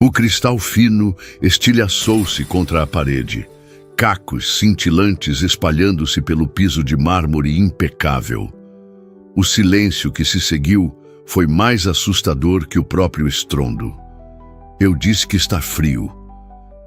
O cristal fino estilhaçou-se contra a parede, cacos cintilantes espalhando-se pelo piso de mármore impecável. O silêncio que se seguiu foi mais assustador que o próprio estrondo. Eu disse que está frio,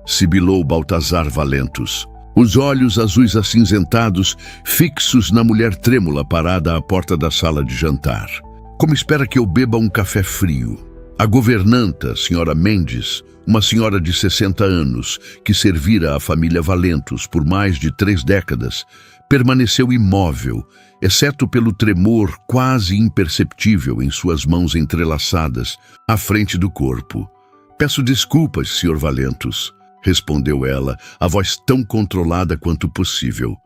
sibilou Baltazar Valentus, os olhos azuis acinzentados fixos na mulher trêmula parada à porta da sala de jantar. Como espera que eu beba um café frio? A governanta, senhora Mendes, uma senhora de 60 anos, que servira à família Valentus por mais de 3 décadas, permaneceu imóvel, exceto pelo tremor quase imperceptível em suas mãos entrelaçadas, à frente do corpo. «Peço desculpas, Sr. Valentus», respondeu ela, a voz tão controlada quanto possível.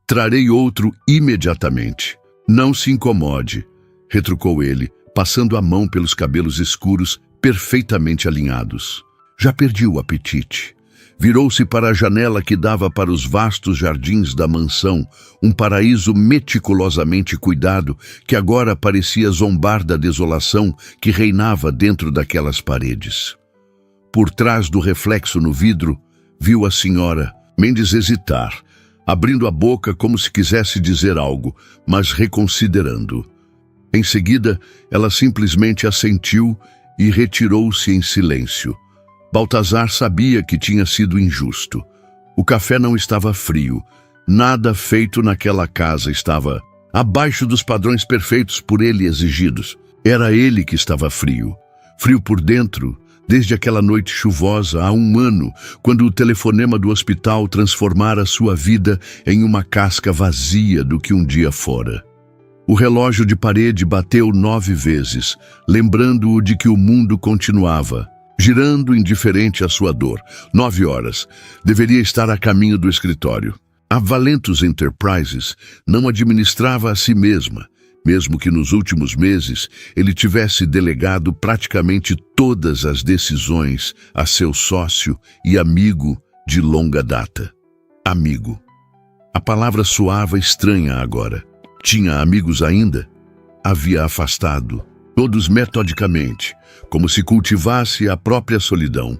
«Trarei outro imediatamente. Não se incomode», retrucou ele, passando a mão pelos cabelos escuros perfeitamente alinhados. Já perdi o apetite. Virou-se para a janela que dava para os vastos jardins da mansão, um paraíso meticulosamente cuidado que agora parecia zombar da desolação que reinava dentro daquelas paredes. Por trás do reflexo no vidro, viu a senhora Mendes hesitar, abrindo a boca como se quisesse dizer algo, mas reconsiderando. Em seguida, ela simplesmente assentiu e retirou-se em silêncio. Baltazar sabia que tinha sido injusto. O café não estava frio. Nada feito naquela casa estava abaixo dos padrões perfeitos por ele exigidos. Era ele que estava frio. Frio por dentro, desde aquela noite chuvosa há 1 ano, quando o telefonema do hospital transformara sua vida em uma casca vazia do que um dia fora. O relógio de parede bateu 9 vezes, lembrando-o de que o mundo continuava, girando indiferente à sua dor. 9 horas. Deveria estar a caminho do escritório. A Valentus Enterprises não administrava a si mesma, mesmo que nos últimos meses ele tivesse delegado praticamente todas as decisões a seu sócio e amigo de longa data. Amigo. A palavra soava estranha agora. Tinha amigos ainda? Havia afastado, todos metodicamente, como se cultivasse a própria solidão.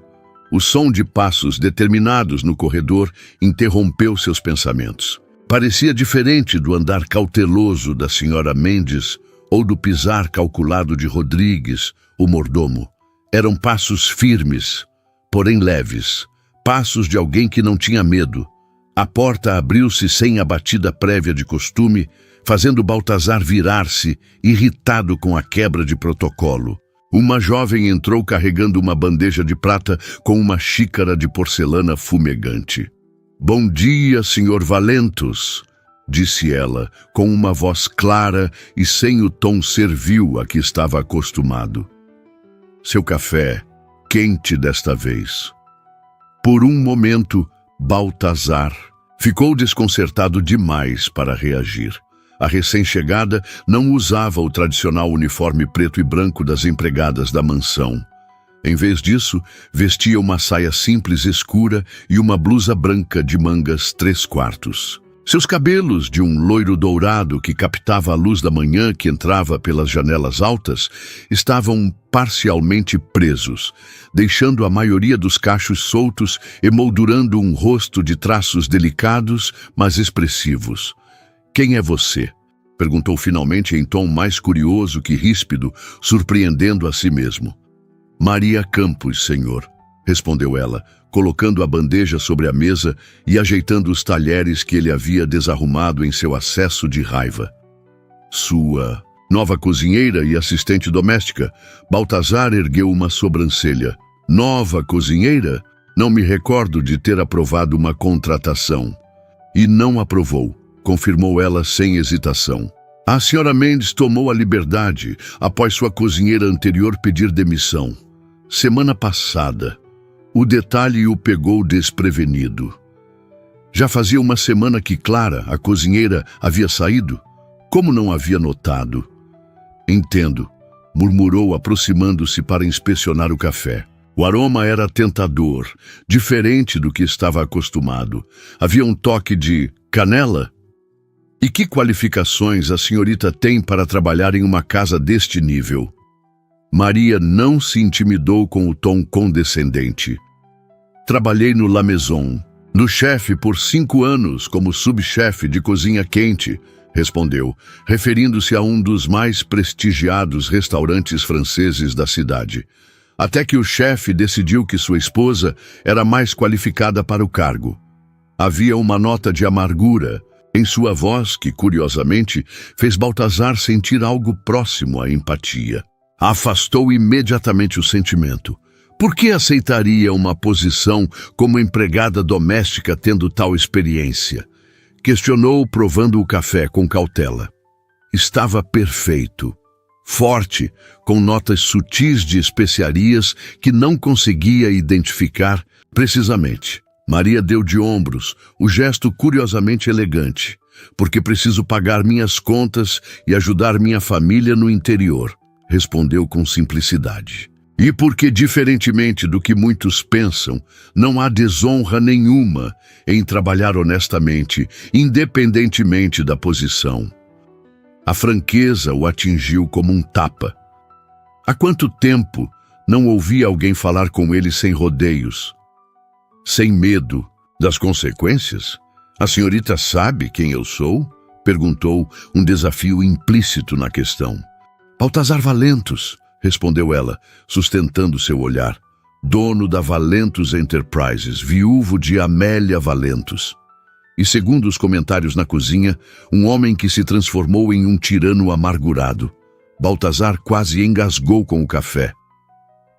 O som de passos determinados no corredor interrompeu seus pensamentos. Parecia diferente do andar cauteloso da senhora Mendes ou do pisar calculado de Rodrigues, o mordomo. Eram passos firmes, porém leves, passos de alguém que não tinha medo. A porta abriu-se sem a batida prévia de costume, fazendo Baltazar virar-se, irritado com a quebra de protocolo. Uma jovem entrou carregando uma bandeja de prata com uma xícara de porcelana fumegante. «Bom dia, Sr. Valentus», disse ela, com uma voz clara e sem o tom servil a que estava acostumado. Seu café, quente desta vez. Por um momento, Baltazar ficou desconcertado demais para reagir. A recém-chegada não usava o tradicional uniforme preto e branco das empregadas da mansão. Em vez disso, vestia uma saia simples escura e uma blusa branca de mangas 3/4. Seus cabelos, de um loiro dourado que captava a luz da manhã que entrava pelas janelas altas, estavam parcialmente presos, deixando a maioria dos cachos soltos, emoldurando um rosto de traços delicados, mas expressivos. «Quem é você?», perguntou finalmente em tom mais curioso que ríspido, surpreendendo a si mesmo. «Maria Campos, senhor», respondeu ela, colocando a bandeja sobre a mesa e ajeitando os talheres que ele havia desarrumado em seu acesso de raiva. «Sua nova cozinheira e assistente doméstica?» Baltazar ergueu uma sobrancelha. «Nova cozinheira? Não me recordo de ter aprovado uma contratação». «E não aprovou», confirmou ela sem hesitação. «A senhora Mendes tomou a liberdade após sua cozinheira anterior pedir demissão. Semana passada. O detalhe o pegou desprevenido. Já fazia 1 semana que Clara, a cozinheira, havia saído. Como não havia notado?» «Entendo», murmurou aproximando-se para inspecionar o café. O aroma era tentador, diferente do que estava acostumado. Havia um toque de canela. «E que qualificações a senhorita tem para trabalhar em uma casa deste nível?» Maria não se intimidou com o tom condescendente. Trabalhei no La Maison, no chefe por 5 anos como subchefe de cozinha quente, respondeu, referindo-se a um dos mais prestigiados restaurantes franceses da cidade. Até que o chefe decidiu que sua esposa era mais qualificada para o cargo. Havia uma nota de amargura em sua voz que, curiosamente, fez Baltazar sentir algo próximo à empatia. Afastou imediatamente o sentimento. Por que aceitaria uma posição como empregada doméstica tendo tal experiência? Questionou, provando o café com cautela. Estava perfeito. Forte, com notas sutis de especiarias que não conseguia identificar precisamente. Maria deu de ombros, o gesto curiosamente elegante. Porque preciso pagar minhas contas e ajudar minha família no interior, respondeu com simplicidade. E porque, diferentemente do que muitos pensam, não há desonra nenhuma em trabalhar honestamente, independentemente da posição. A franqueza o atingiu como um tapa. Há quanto tempo não ouvia alguém falar com ele sem rodeios, sem medo das consequências? A senhorita sabe quem eu sou? Perguntou, um desafio implícito na questão. Baltazar Valentus, respondeu ela, sustentando seu olhar. Dono da Valentus Enterprises, viúvo de Amélia Valentus. E segundo os comentários na cozinha, um homem que se transformou em um tirano amargurado. Baltazar quase engasgou com o café.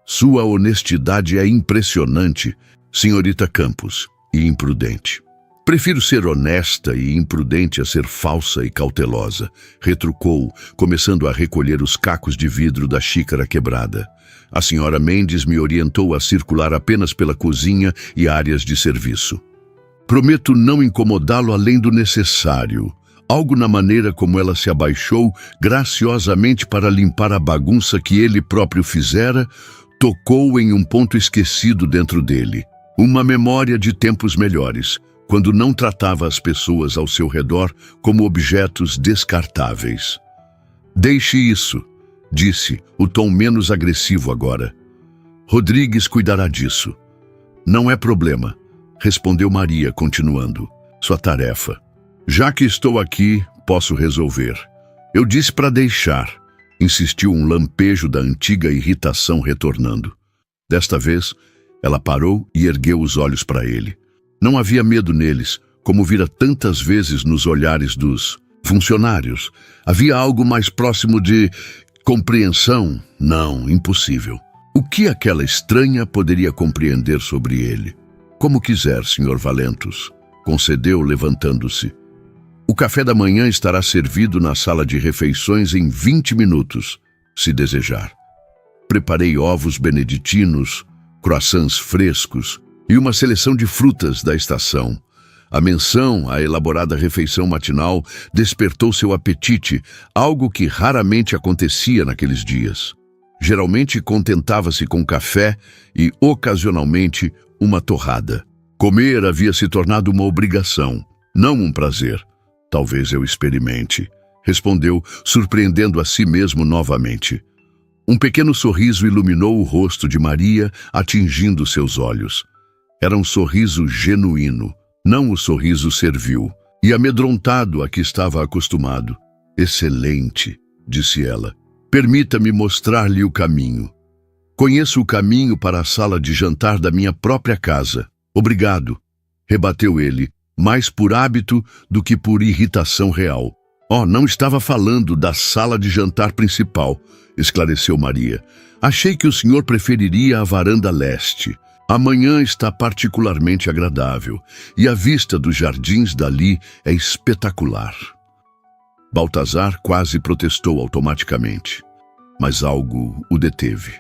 Sua honestidade é impressionante, senhorita Campos, e imprudente. Prefiro ser honesta e imprudente a ser falsa e cautelosa, retrucou, começando a recolher os cacos de vidro da xícara quebrada. A senhora Mendes me orientou a circular apenas pela cozinha e áreas de serviço. Prometo não incomodá-lo além do necessário. Algo na maneira como ela se abaixou graciosamente para limpar a bagunça que ele próprio fizera, tocou em um ponto esquecido dentro dele. Uma memória de tempos melhores, quando não tratava as pessoas ao seu redor como objetos descartáveis. Deixe isso, disse, o tom menos agressivo agora. Rodrigues cuidará disso. Não é problema, respondeu Maria, continuando. Sua tarefa. Já que estou aqui, posso resolver. Eu disse para deixar, insistiu um lampejo da antiga irritação retornando. Desta vez, ela parou e ergueu os olhos para ele. Não havia medo neles, como vira tantas vezes nos olhares dos funcionários. Havia algo mais próximo de compreensão? Não, impossível. O que aquela estranha poderia compreender sobre ele? Como quiser, Sr. Valentus, concedeu, levantando-se. O café da manhã estará servido na sala de refeições em 20 minutos, se desejar. Preparei ovos beneditinos, croissants frescos e uma seleção de frutas da estação. A menção à elaborada refeição matinal despertou seu apetite, algo que raramente acontecia naqueles dias. Geralmente contentava-se com café e, ocasionalmente, uma torrada. Comer havia se tornado uma obrigação, não um prazer. Talvez eu experimente, respondeu, surpreendendo a si mesmo novamente. Um pequeno sorriso iluminou o rosto de Maria, atingindo seus olhos. Era um sorriso genuíno, não o sorriso servil, e amedrontado a que estava acostumado. Excelente, disse ela. Permita-me mostrar-lhe o caminho. Conheço o caminho para a sala de jantar da minha própria casa. Obrigado, rebateu ele, mais por hábito do que por irritação real. Oh, não estava falando da sala de jantar principal, esclareceu Maria. Achei que o senhor preferiria a varanda leste. Amanhã está particularmente agradável, e a vista dos jardins dali é espetacular. Baltazar quase protestou automaticamente, mas algo o deteve.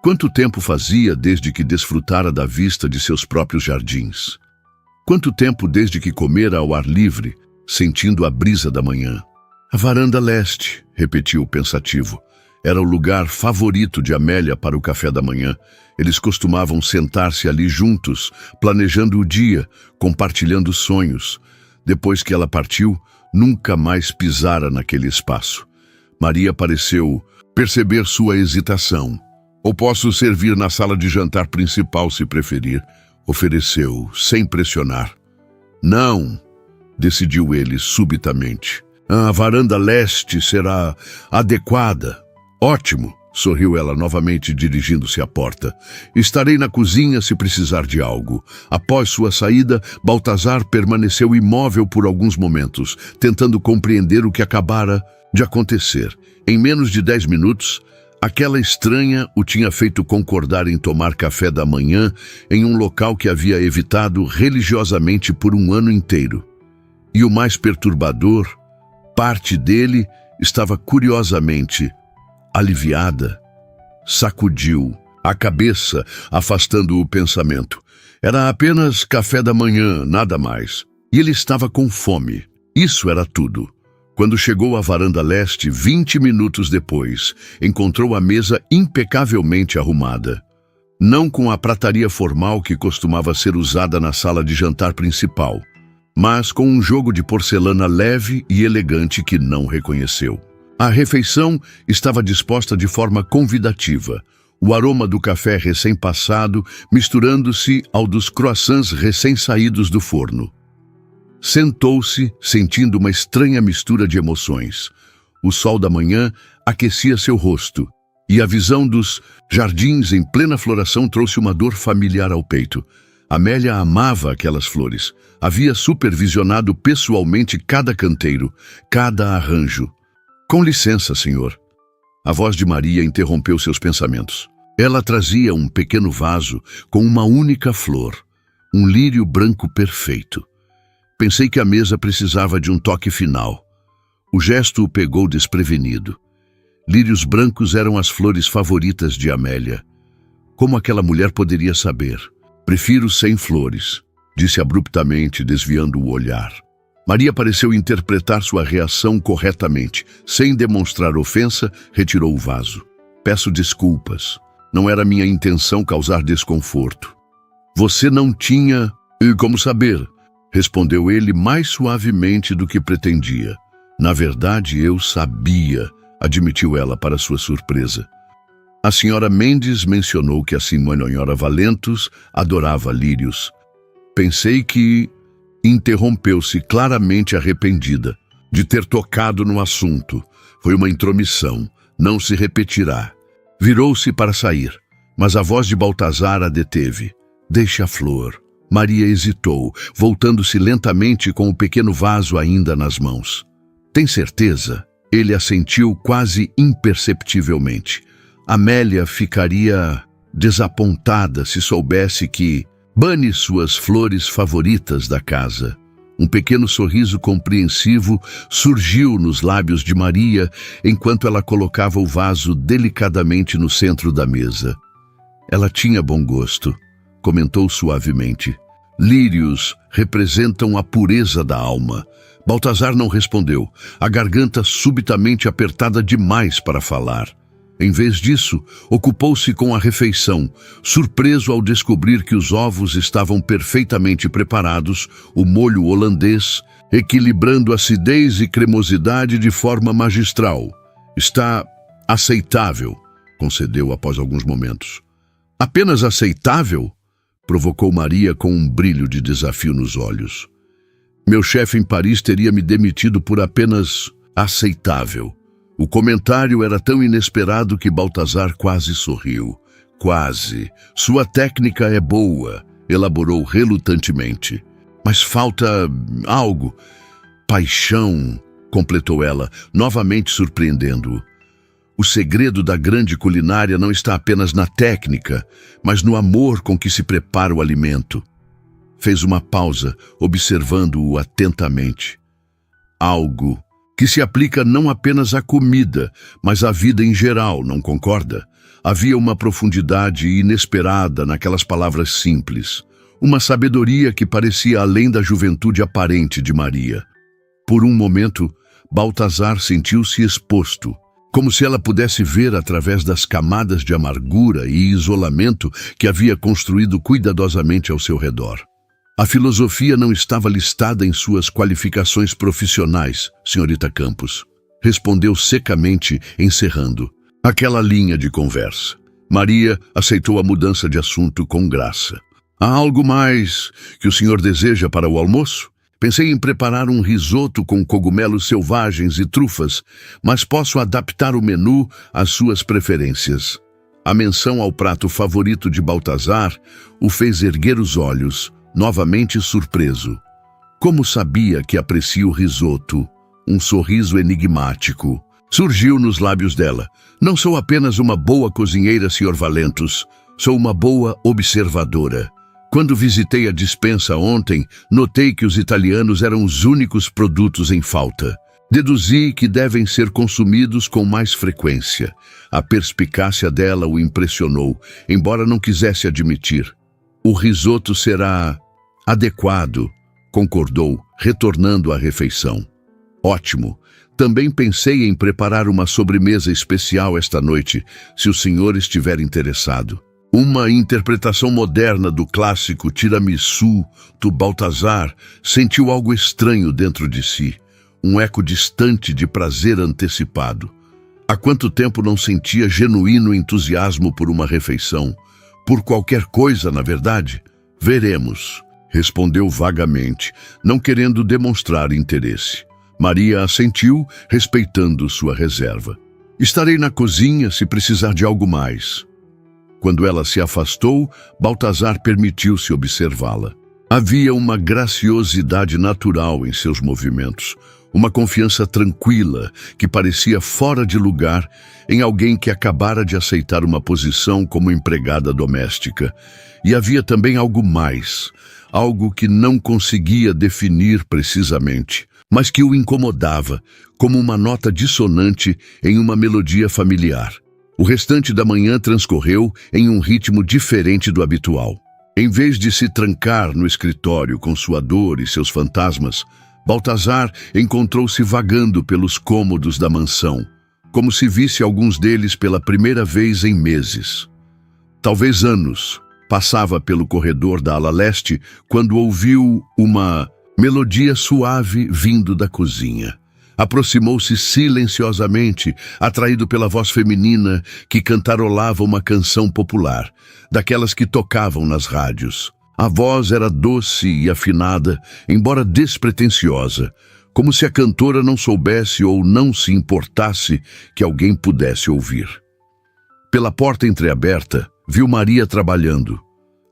Quanto tempo fazia desde que desfrutara da vista de seus próprios jardins? Quanto tempo desde que comera ao ar livre, sentindo a brisa da manhã? A varanda leste, repetiu pensativo. Era o lugar favorito de Amélia para o café da manhã. Eles costumavam sentar-se ali juntos, planejando o dia, compartilhando sonhos. Depois que ela partiu, nunca mais pisara naquele espaço. Maria pareceu perceber sua hesitação. Ou posso servir na sala de jantar principal, se preferir, ofereceu, sem pressionar. Não, decidiu ele subitamente. A varanda leste será adequada. Ótimo, sorriu ela novamente, dirigindo-se à porta. Estarei na cozinha se precisar de algo. Após sua saída, Baltazar permaneceu imóvel por alguns momentos, tentando compreender o que acabara de acontecer. Em menos de 10 minutos, aquela estranha o tinha feito concordar em tomar café da manhã em um local que havia evitado religiosamente por um ano inteiro. E o mais perturbador, parte dele estava curiosamente aliviada. Sacudiu a cabeça, afastando o pensamento. Era apenas café da manhã, nada mais. E ele estava com fome. Isso era tudo. Quando chegou à varanda leste, 20 minutos depois, encontrou a mesa impecavelmente arrumada. Não com a prataria formal que costumava ser usada na sala de jantar principal, mas com um jogo de porcelana leve e elegante que não reconheceu. A refeição estava disposta de forma convidativa, o aroma do café recém-passado misturando-se ao dos croissants recém-saídos do forno. Sentou-se, sentindo uma estranha mistura de emoções. O sol da manhã aquecia seu rosto, e a visão dos jardins em plena floração trouxe uma dor familiar ao peito. Amélia amava aquelas flores. Havia supervisionado pessoalmente cada canteiro, cada arranjo. Com licença, senhor. A voz de Maria interrompeu seus pensamentos. Ela trazia um pequeno vaso com uma única flor, um lírio branco perfeito. Pensei que a mesa precisava de um toque final. O gesto o pegou desprevenido. Lírios brancos eram as flores favoritas de Amélia. Como aquela mulher poderia saber? Prefiro sem flores, disse abruptamente, desviando o olhar. Maria pareceu interpretar sua reação corretamente. Sem demonstrar ofensa, retirou o vaso. Peço desculpas. Não era minha intenção causar desconforto. Você não tinha... como saber? Respondeu ele mais suavemente do que pretendia. Na verdade, eu sabia, admitiu ela para sua surpresa. A senhora Mendes mencionou que a senhora Valentos adorava lírios. Pensei que... Interrompeu-se, claramente arrependida de ter tocado no assunto. Foi uma intromissão, não se repetirá. Virou-se para sair, mas a voz de Baltazar a deteve. Deixe a flor. Maria hesitou, voltando-se lentamente com o pequeno vaso ainda nas mãos. Tem certeza? Ele assentiu quase imperceptivelmente. Amélia ficaria desapontada se soubesse que... Bane suas flores favoritas da casa. Um pequeno sorriso compreensivo surgiu nos lábios de Maria enquanto ela colocava o vaso delicadamente no centro da mesa. Ela tinha bom gosto, comentou suavemente. Lírios representam a pureza da alma. Baltazar não respondeu, a garganta subitamente apertada demais para falar. Em vez disso, ocupou-se com a refeição, surpreso ao descobrir que os ovos estavam perfeitamente preparados, o molho holandês, equilibrando acidez e cremosidade de forma magistral. Está aceitável, concedeu após alguns momentos. Apenas aceitável? Provocou Maria com um brilho de desafio nos olhos. Meu chefe em Paris teria me demitido por apenas aceitável. O comentário era tão inesperado que Baltazar quase sorriu. Quase. Sua técnica é boa, elaborou relutantemente. Mas falta algo. Paixão, completou ela, novamente surpreendendo-o. O segredo da grande culinária não está apenas na técnica, mas no amor com que se prepara o alimento. Fez uma pausa, observando-o atentamente. Algo que se aplica não apenas à comida, mas à vida em geral, não concorda? Havia uma profundidade inesperada naquelas palavras simples, uma sabedoria que parecia além da juventude aparente de Maria. Por um momento, Baltazar sentiu-se exposto, como se ela pudesse ver através das camadas de amargura e isolamento que havia construído cuidadosamente ao seu redor. A filosofia não estava listada em suas qualificações profissionais, senhorita Campos. Respondeu secamente, encerrando. Aquela linha de conversa. Maria aceitou a mudança de assunto com graça. Há algo mais que o senhor deseja para o almoço? Pensei em preparar um risoto com cogumelos selvagens e trufas, mas posso adaptar o menu às suas preferências. A menção ao prato favorito de Baltazar o fez erguer os olhos, novamente surpreso. Como sabia que aprecia o risoto? Um sorriso enigmático surgiu nos lábios dela. Não sou apenas uma boa cozinheira, Sr. Valentus. Sou uma boa observadora. Quando visitei a despensa ontem, notei que os italianos eram os únicos produtos em falta. Deduzi que devem ser consumidos com mais frequência. A perspicácia dela o impressionou, embora não quisesse admitir. O risoto será adequado, concordou, retornando à refeição. Ótimo. Também pensei em preparar uma sobremesa especial esta noite, se o senhor estiver interessado. Uma interpretação moderna do clássico tiramisu do Baltazar sentiu algo estranho dentro de si, um eco distante de prazer antecipado. Há quanto tempo não sentia genuíno entusiasmo por uma refeição? Por qualquer coisa, na verdade? Veremos, respondeu vagamente, não querendo demonstrar interesse. Maria assentiu, respeitando sua reserva. Estarei na cozinha se precisar de algo mais. Quando ela se afastou, Baltazar permitiu-se observá-la. Havia uma graciosidade natural em seus movimentos, uma confiança tranquila que parecia fora de lugar em alguém que acabara de aceitar uma posição como empregada doméstica. E havia também algo mais, algo que não conseguia definir precisamente, mas que o incomodava, como uma nota dissonante em uma melodia familiar. O restante da manhã transcorreu em um ritmo diferente do habitual. Em vez de se trancar no escritório com sua dor e seus fantasmas, Baltazar encontrou-se vagando pelos cômodos da mansão, como se visse alguns deles pela primeira vez em meses. Talvez anos. Passava pelo corredor da ala leste quando ouviu uma melodia suave vindo da cozinha. Aproximou-se silenciosamente, atraído pela voz feminina que cantarolava uma canção popular, daquelas que tocavam nas rádios. A voz era doce e afinada, embora despretensiosa, como se a cantora não soubesse ou não se importasse que alguém pudesse ouvir. Pela porta entreaberta, viu Maria trabalhando.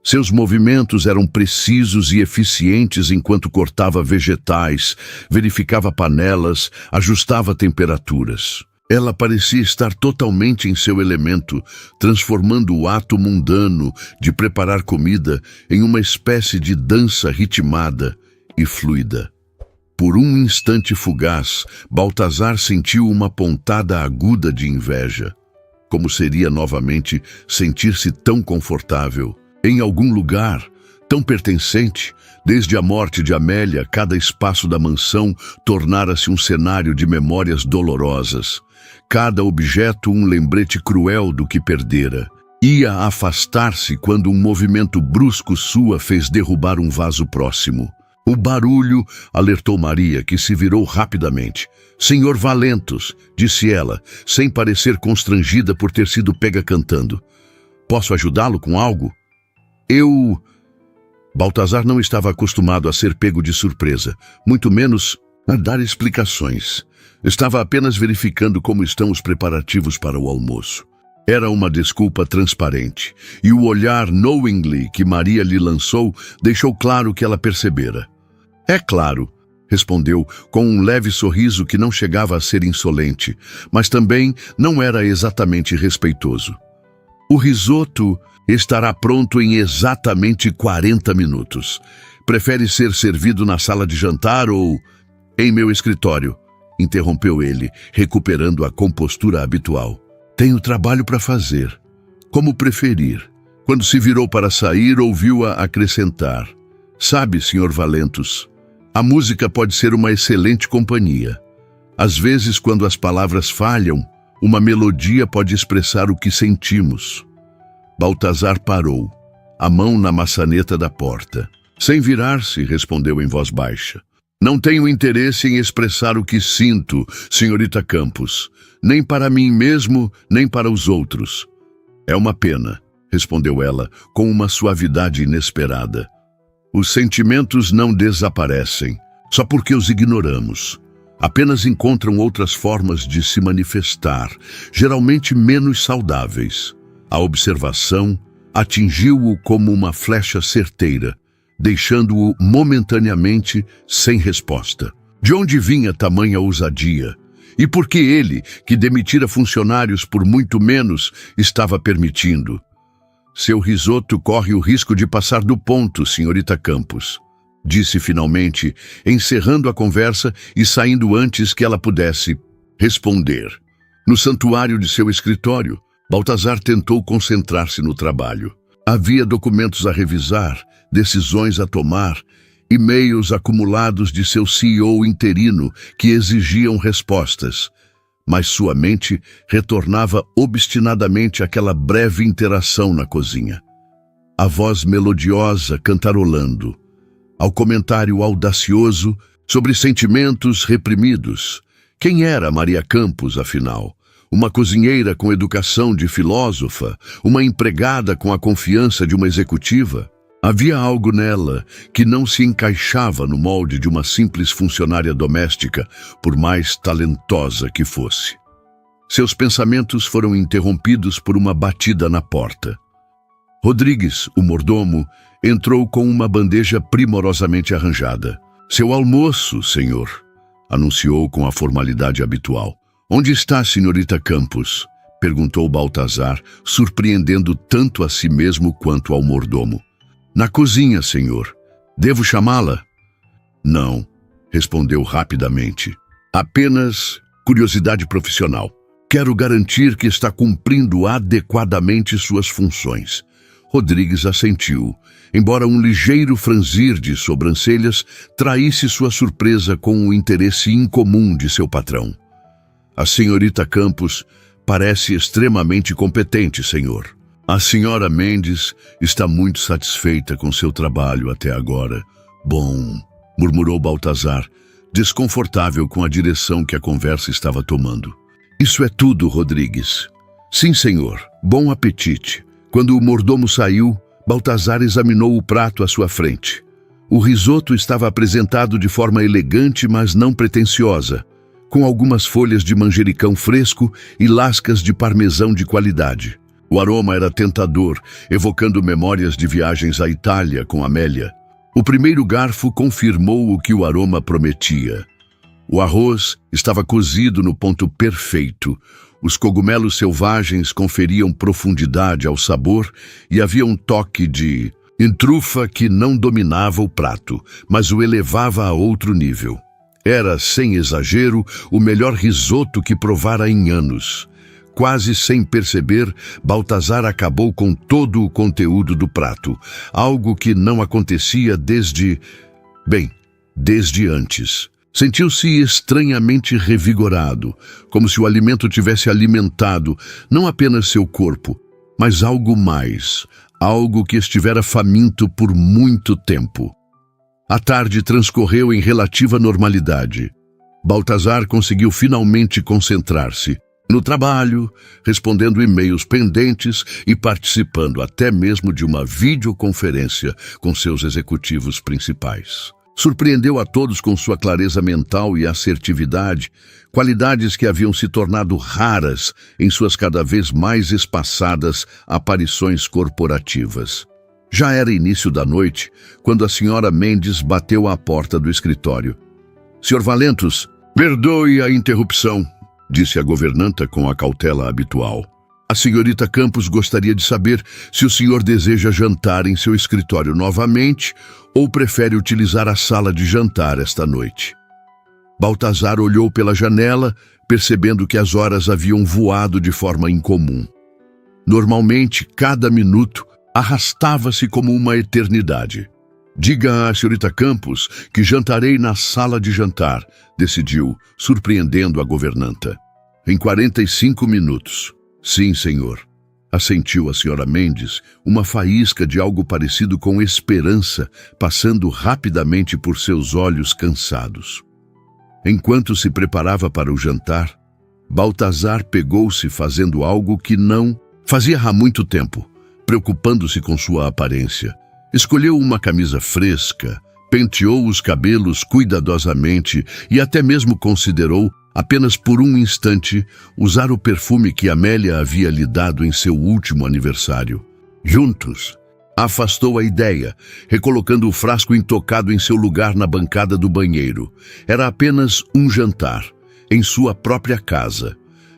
Seus movimentos eram precisos e eficientes enquanto cortava vegetais, verificava panelas, ajustava temperaturas. Ela parecia estar totalmente em seu elemento, transformando o ato mundano de preparar comida em uma espécie de dança ritmada e fluida. Por um instante fugaz, Baltazar sentiu uma pontada aguda de inveja. Como seria novamente sentir-se tão confortável? Em algum lugar, tão pertencente, desde a morte de Amélia, cada espaço da mansão tornara-se um cenário de memórias dolorosas. Cada objeto um lembrete cruel do que perdera. Ia afastar-se quando um movimento brusco sua fez derrubar um vaso próximo. O barulho alertou Maria, que se virou rapidamente. "Senhor Valentus", disse ela, sem parecer constrangida por ter sido pega cantando. "Posso ajudá-lo com algo?" Baltazar não estava acostumado a ser pego de surpresa, muito menos a dar explicações. Estava apenas verificando como estão os preparativos para o almoço. Era uma desculpa transparente, e o olhar knowingly que Maria lhe lançou deixou claro que ela percebera. "É claro", respondeu com um leve sorriso que não chegava a ser insolente, mas também não era exatamente respeitoso. "O risoto estará pronto em exatamente 40 minutos. Prefere ser servido na sala de jantar ou em meu escritório?" interrompeu ele, recuperando a compostura habitual. "Tenho trabalho para fazer." "Como preferir." Quando se virou para sair, ouviu-a acrescentar: "Sabe, Sr. Valentus, a música pode ser uma excelente companhia. Às vezes, quando as palavras falham, uma melodia pode expressar o que sentimos." Baltazar parou, a mão na maçaneta da porta. Sem virar-se, respondeu em voz baixa: Não tenho interesse em expressar o que sinto, senhorita Campos, nem para mim mesmo, nem para os outros. É uma pena, respondeu ela, com uma suavidade inesperada. Os sentimentos não desaparecem, só porque os ignoramos. Apenas encontram outras formas de se manifestar, geralmente menos saudáveis. A observação atingiu-o como uma flecha certeira, deixando-o momentaneamente sem resposta. De onde vinha tamanha ousadia? E por que ele, que demitira funcionários por muito menos, estava permitindo? Seu risoto corre o risco de passar do ponto, senhorita Campos, disse finalmente, encerrando a conversa e saindo antes que ela pudesse responder. No santuário de seu escritório, Baltazar tentou concentrar-se no trabalho. Havia documentos a revisar, decisões a tomar, e-mails acumulados de seu CEO interino que exigiam respostas, mas sua mente retornava obstinadamente àquela breve interação na cozinha. A voz melodiosa cantarolando, ao comentário audacioso sobre sentimentos reprimidos. Quem era Maria Campos, afinal? Uma cozinheira com educação de filósofa? Uma empregada com a confiança de uma executiva? Havia algo nela que não se encaixava no molde de uma simples funcionária doméstica, por mais talentosa que fosse. Seus pensamentos foram interrompidos por uma batida na porta. Rodrigues, o mordomo, entrou com uma bandeja primorosamente arranjada. "Seu almoço, senhor", anunciou com a formalidade habitual. "Onde está a senhorita Campos?", perguntou Baltazar, surpreendendo tanto a si mesmo quanto ao mordomo. "Na cozinha, senhor. Devo chamá-la?" "Não", respondeu rapidamente. "Apenas curiosidade profissional. Quero garantir que está cumprindo adequadamente suas funções." Rodrigues assentiu, embora um ligeiro franzir de sobrancelhas traísse sua surpresa com o interesse incomum de seu patrão. "A senhorita Campos parece extremamente competente, senhor. A senhora Mendes está muito satisfeita com seu trabalho até agora." "Bom", murmurou Baltazar, desconfortável com a direção que a conversa estava tomando. "Isso é tudo, Rodrigues." "Sim, senhor. Bom apetite." Quando o mordomo saiu, Baltazar examinou o prato à sua frente. O risoto estava apresentado de forma elegante, mas não pretensiosa, com algumas folhas de manjericão fresco e lascas de parmesão de qualidade. O aroma era tentador, evocando memórias de viagens à Itália com Amélia. O primeiro garfo confirmou o que o aroma prometia. O arroz estava cozido no ponto perfeito. Os cogumelos selvagens conferiam profundidade ao sabor e havia um toque de entrufa que não dominava o prato, mas o elevava a outro nível. Era, sem exagero, o melhor risoto que provara em anos. Quase sem perceber, Baltazar acabou com todo o conteúdo do prato, algo que não acontecia desde antes. Sentiu-se estranhamente revigorado, como se o alimento tivesse alimentado não apenas seu corpo, mas algo mais, algo que estivera faminto por muito tempo. A tarde transcorreu em relativa normalidade. Baltazar conseguiu finalmente concentrar-se no trabalho, respondendo e-mails pendentes e participando até mesmo de uma videoconferência com seus executivos principais. Surpreendeu a todos com sua clareza mental e assertividade, qualidades que haviam se tornado raras em suas cada vez mais espaçadas aparições corporativas. Já era início da noite, quando a senhora Mendes bateu à porta do escritório. "Sr. Valentos, perdoe a interrupção", disse a governanta com a cautela habitual. "A senhorita Campos gostaria de saber se o senhor deseja jantar em seu escritório novamente ou prefere utilizar a sala de jantar esta noite." Baltazar olhou pela janela, percebendo que as horas haviam voado de forma incomum. Normalmente, cada minuto arrastava-se como uma eternidade. "Diga à senhorita Campos que jantarei na sala de jantar", decidiu, surpreendendo a governanta. "Em 45 minutos. "Sim, senhor." assentiu a senhora Mendes, uma faísca de algo parecido com esperança passando rapidamente por seus olhos cansados. Enquanto se preparava para o jantar, Baltazar pegou-se fazendo algo que não fazia há muito tempo, preocupando-se com sua aparência. Escolheu uma camisa fresca, penteou os cabelos cuidadosamente e até mesmo considerou, apenas por um instante, usar o perfume que Amélia havia lhe dado em seu último aniversário. Juntos, afastou a ideia, recolocando o frasco intocado em seu lugar na bancada do banheiro. Era apenas um jantar, em sua própria casa.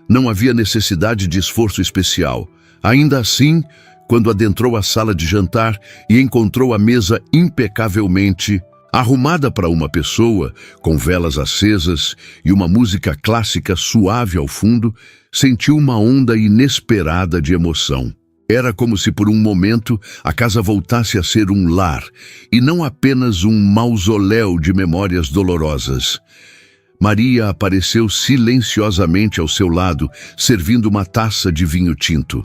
Não havia necessidade de esforço especial. Ainda assim, quando adentrou a sala de jantar e encontrou a mesa impecavelmente arrumada para uma pessoa, com velas acesas e uma música clássica suave ao fundo, sentiu uma onda inesperada de emoção. Era como se por um momento a casa voltasse a ser um lar e não apenas um mausoléu de memórias dolorosas. Maria apareceu silenciosamente ao seu lado, servindo uma taça de vinho tinto.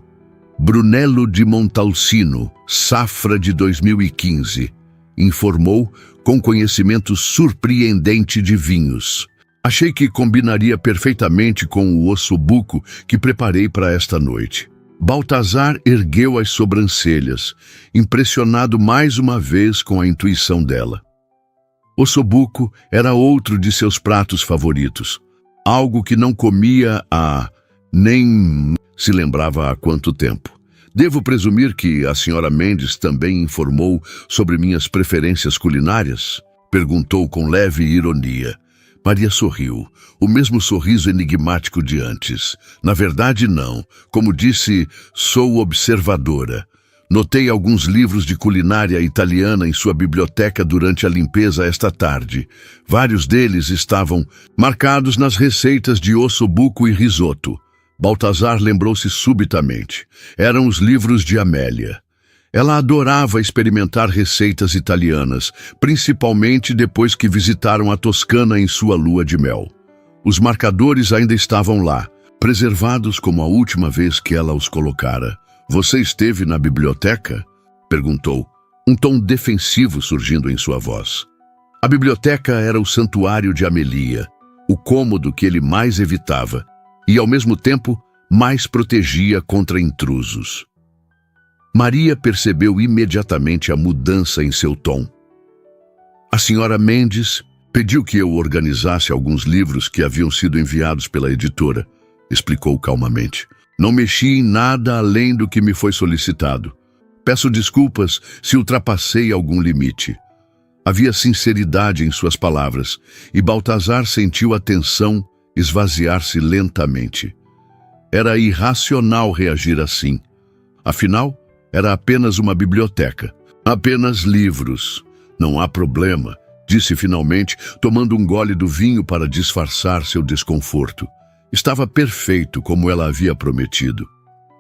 Brunello de Montalcino, safra de 2015, informou com conhecimento surpreendente de vinhos. Achei que combinaria perfeitamente com o ossobuco que preparei para esta noite. Baltazar ergueu as sobrancelhas, impressionado mais uma vez com a intuição dela. Ossobuco era outro de seus pratos favoritos, algo que não comia nem se lembrava há quanto tempo. Devo presumir que a senhora Mendes também informou sobre minhas preferências culinárias? Perguntou com leve ironia. Maria sorriu, o mesmo sorriso enigmático de antes. Na verdade, não. Como disse, sou observadora. Notei alguns livros de culinária italiana em sua biblioteca durante a limpeza esta tarde. Vários deles estavam marcados nas receitas de ossobuco e risoto. Baltazar lembrou-se subitamente. Eram os livros de Amélia. Ela adorava experimentar receitas italianas, principalmente depois que visitaram a Toscana em sua lua de mel. Os marcadores ainda estavam lá, preservados como a última vez que ela os colocara. Você esteve na biblioteca? Perguntou, um tom defensivo surgindo em sua voz. A biblioteca era o santuário de Amelia, o cômodo que ele mais evitava, e ao mesmo tempo mais protegia contra intrusos. Maria percebeu imediatamente a mudança em seu tom. A senhora Mendes pediu que eu organizasse alguns livros que haviam sido enviados pela editora, explicou calmamente. Não mexi em nada além do que me foi solicitado. Peço desculpas se ultrapassei algum limite. Havia sinceridade em suas palavras, e Baltazar sentiu a tensão esvaziar-se lentamente. Era irracional reagir assim. Afinal, era apenas uma biblioteca. Apenas livros. Não há problema, disse finalmente, tomando um gole do vinho para disfarçar seu desconforto. Estava perfeito como ela havia prometido.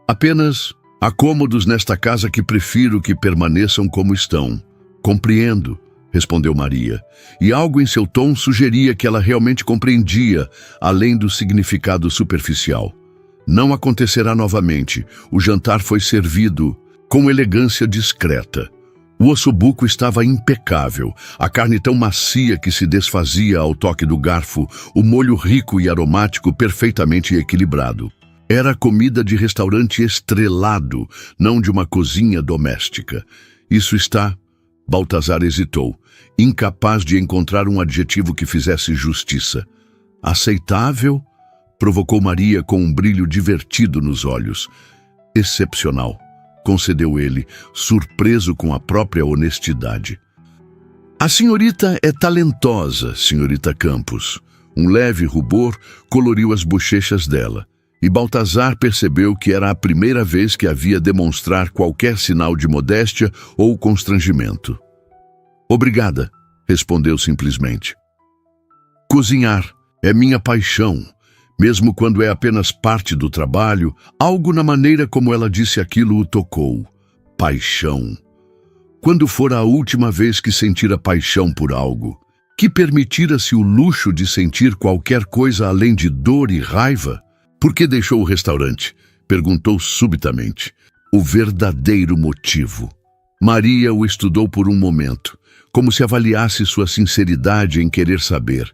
Apenas há cômodos nesta casa que prefiro que permaneçam como estão. Compreendo, respondeu Maria, e algo em seu tom sugeria que ela realmente compreendia, além do significado superficial. Não acontecerá novamente. O jantar foi servido com elegância discreta. O ossobuco estava impecável, a carne tão macia que se desfazia ao toque do garfo, o molho rico e aromático perfeitamente equilibrado. Era comida de restaurante estrelado, não de uma cozinha doméstica. Isso está... Baltazar hesitou, incapaz de encontrar um adjetivo que fizesse justiça. Aceitável? Provocou Maria com um brilho divertido nos olhos. Excepcional, concedeu ele, surpreso com a própria honestidade. A senhorita é talentosa, senhorita Campos. Um leve rubor coloriu as bochechas dela, e Baltazar percebeu que era a primeira vez que havia demonstrar qualquer sinal de modéstia ou constrangimento. Obrigada, respondeu simplesmente. Cozinhar é minha paixão, mesmo quando é apenas parte do trabalho, algo na maneira como ela disse aquilo o tocou. Paixão. Quando fora a última vez que sentira paixão por algo? Que permitira-se o luxo de sentir qualquer coisa além de dor e raiva? Por que deixou o restaurante? Perguntou subitamente. o verdadeiro motivo. Maria o estudou por um momento, como se avaliasse sua sinceridade em querer saber.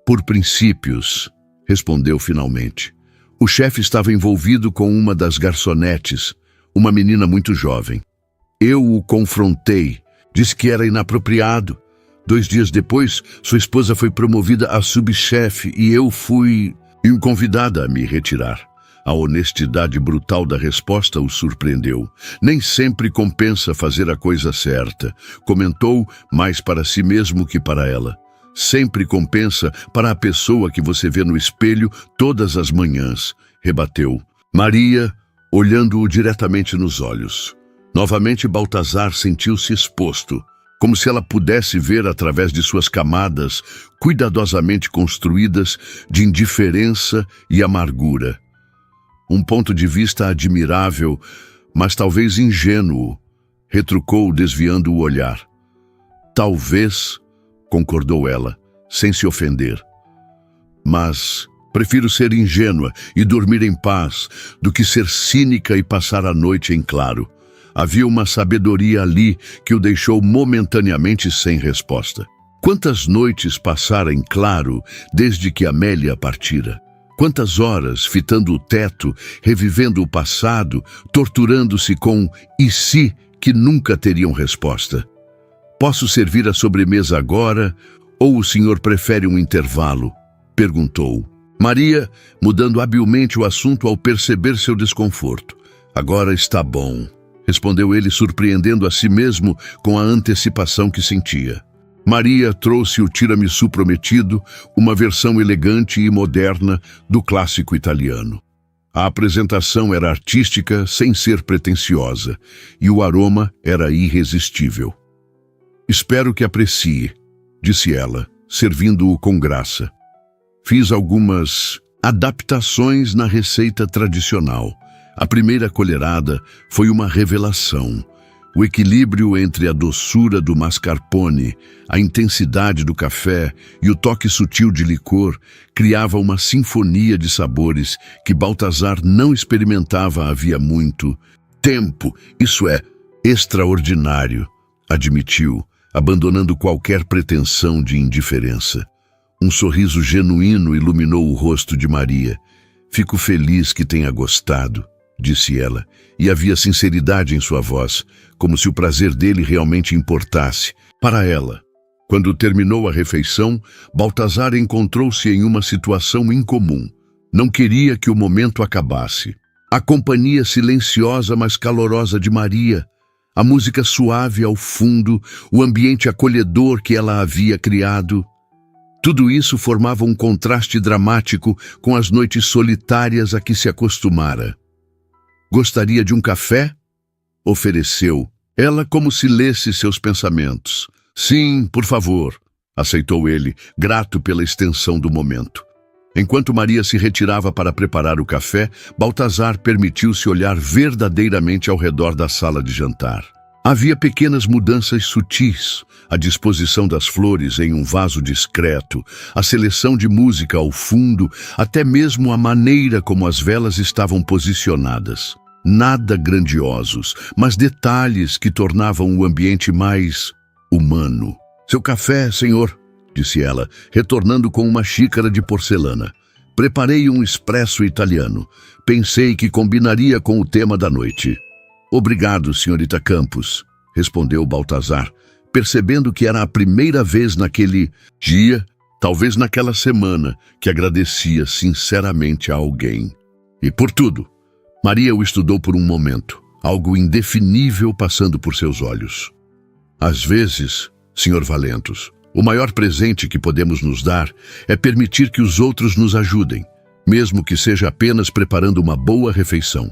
Por princípios, respondeu finalmente. O chefe estava envolvido com uma das garçonetes, uma menina muito jovem. Eu o confrontei, disse que era inapropriado. 2 dias depois, sua esposa foi promovida a subchefe e eu fui convidada a me retirar. A honestidade brutal da resposta o surpreendeu. Nem sempre compensa fazer a coisa certa, comentou, mais para si mesmo que para ela. Sempre compensa para a pessoa que você vê no espelho todas as manhãs, rebateu. Maria, olhando-o diretamente nos olhos. Novamente Baltazar sentiu-se exposto, como se ela pudesse ver através de suas camadas cuidadosamente construídas de indiferença e amargura. Um ponto de vista admirável, mas talvez ingênuo, retrucou desviando o olhar. Talvez, concordou ela, sem se ofender. Mas prefiro ser ingênua e dormir em paz do que ser cínica e passar a noite em claro. Havia uma sabedoria ali que o deixou momentaneamente sem resposta. Quantas noites passara em claro desde que Amélia partira? Quantas horas fitando o teto, revivendo o passado, torturando-se com "e se" que nunca teriam resposta? Posso servir a sobremesa agora ou o senhor prefere um intervalo? Perguntou. Maria, mudando habilmente o assunto ao perceber seu desconforto. Agora está bom, respondeu ele, surpreendendo a si mesmo com a antecipação que sentia. Maria trouxe o tiramisu prometido, uma versão elegante e moderna do clássico italiano. A apresentação era artística sem ser pretensiosa, e o aroma era irresistível. Espero que aprecie, disse ela, servindo-o com graça. Fiz algumas adaptações na receita tradicional. A primeira colherada foi uma revelação. O equilíbrio entre a doçura do mascarpone, a intensidade do café e o toque sutil de licor criava uma sinfonia de sabores que Baltazar não experimentava havia muito tempo. Isso é extraordinário, admitiu, abandonando qualquer pretensão de indiferença. Um sorriso genuíno iluminou o rosto de Maria. Fico feliz que tenha gostado, disse ela, e havia sinceridade em sua voz, como se o prazer dele realmente importasse. Para ela, quando terminou a refeição, Baltazar encontrou-se em uma situação incomum. Não queria que o momento acabasse. A companhia silenciosa, mas calorosa de Maria, a música suave ao fundo, o ambiente acolhedor que ela havia criado. Tudo isso formava um contraste dramático com as noites solitárias a que se acostumara. Gostaria de um café? Ofereceu, ela como se lesse seus pensamentos. Sim, por favor, aceitou ele, grato pela extensão do momento. Enquanto Maria se retirava para preparar o café, Baltazar permitiu-se olhar verdadeiramente ao redor da sala de jantar. Havia pequenas mudanças sutis, a disposição das flores em um vaso discreto, a seleção de música ao fundo, até mesmo a maneira como as velas estavam posicionadas. Nada grandiosos, mas detalhes que tornavam o ambiente mais humano. Seu café, senhor, disse ela, retornando com uma xícara de porcelana. Preparei um espresso italiano. Pensei que combinaria com o tema da noite. Obrigado, senhorita Campos, respondeu Baltazar, percebendo que era a primeira vez naquele dia, talvez naquela semana, que agradecia sinceramente a alguém. E por tudo. Maria o estudou por um momento, algo indefinível passando por seus olhos. Às vezes, Sr. Valentos, o maior presente que podemos nos dar é permitir que os outros nos ajudem, mesmo que seja apenas preparando uma boa refeição.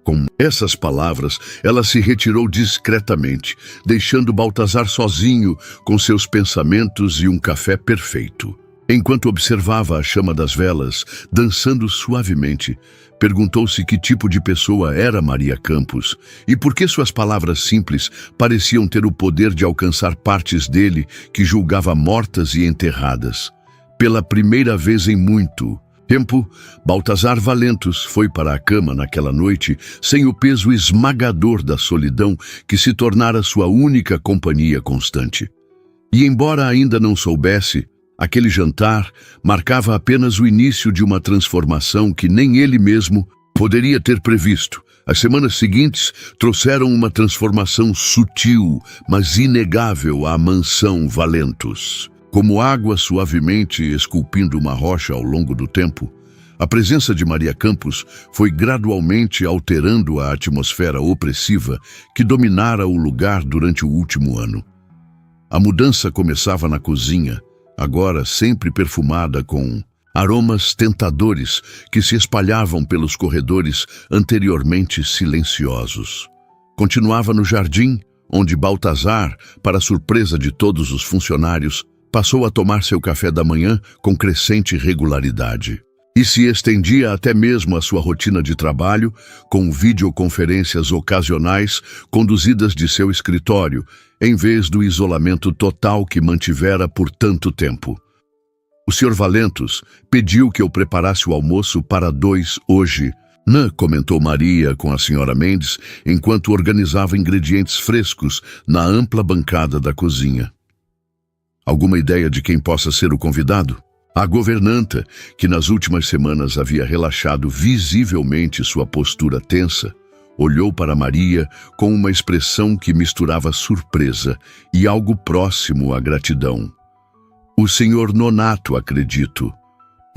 Com essas palavras, ela se retirou discretamente, deixando Baltazar sozinho com seus pensamentos e um café perfeito. Enquanto observava a chama das velas, dançando suavemente, perguntou-se que tipo de pessoa era Maria Campos e por que suas palavras simples pareciam ter o poder de alcançar partes dele que julgava mortas e enterradas. Pela primeira vez em muito, Tempo, Baltazar Valentos foi para a cama naquela noite sem o peso esmagador da solidão que se tornara sua única companhia constante. E embora ainda não soubesse, aquele jantar marcava apenas o início de uma transformação que nem ele mesmo poderia ter previsto. As semanas seguintes trouxeram uma transformação sutil, mas inegável à mansão Valentos. Como água suavemente esculpindo uma rocha ao longo do tempo, a presença de Maria Campos foi gradualmente alterando a atmosfera opressiva que dominara o lugar durante o último ano. A mudança começava na cozinha, agora sempre perfumada com aromas tentadores que se espalhavam pelos corredores anteriormente silenciosos. Continuava no jardim, onde Baltazar, para surpresa de todos os funcionários, passou a tomar seu café da manhã com crescente regularidade. E se estendia até mesmo à sua rotina de trabalho, com videoconferências ocasionais conduzidas de seu escritório, em vez do isolamento total que mantivera por tanto tempo. O Sr. Valentos pediu que eu preparasse o almoço para 2 hoje, comentou Maria com a Sra. Mendes, enquanto organizava ingredientes frescos na ampla bancada da cozinha. Alguma ideia de quem possa ser o convidado? A governanta, que nas últimas semanas havia relaxado visivelmente sua postura tensa, olhou para Maria com uma expressão que misturava surpresa e algo próximo à gratidão. O Sr. Nonato, acredito,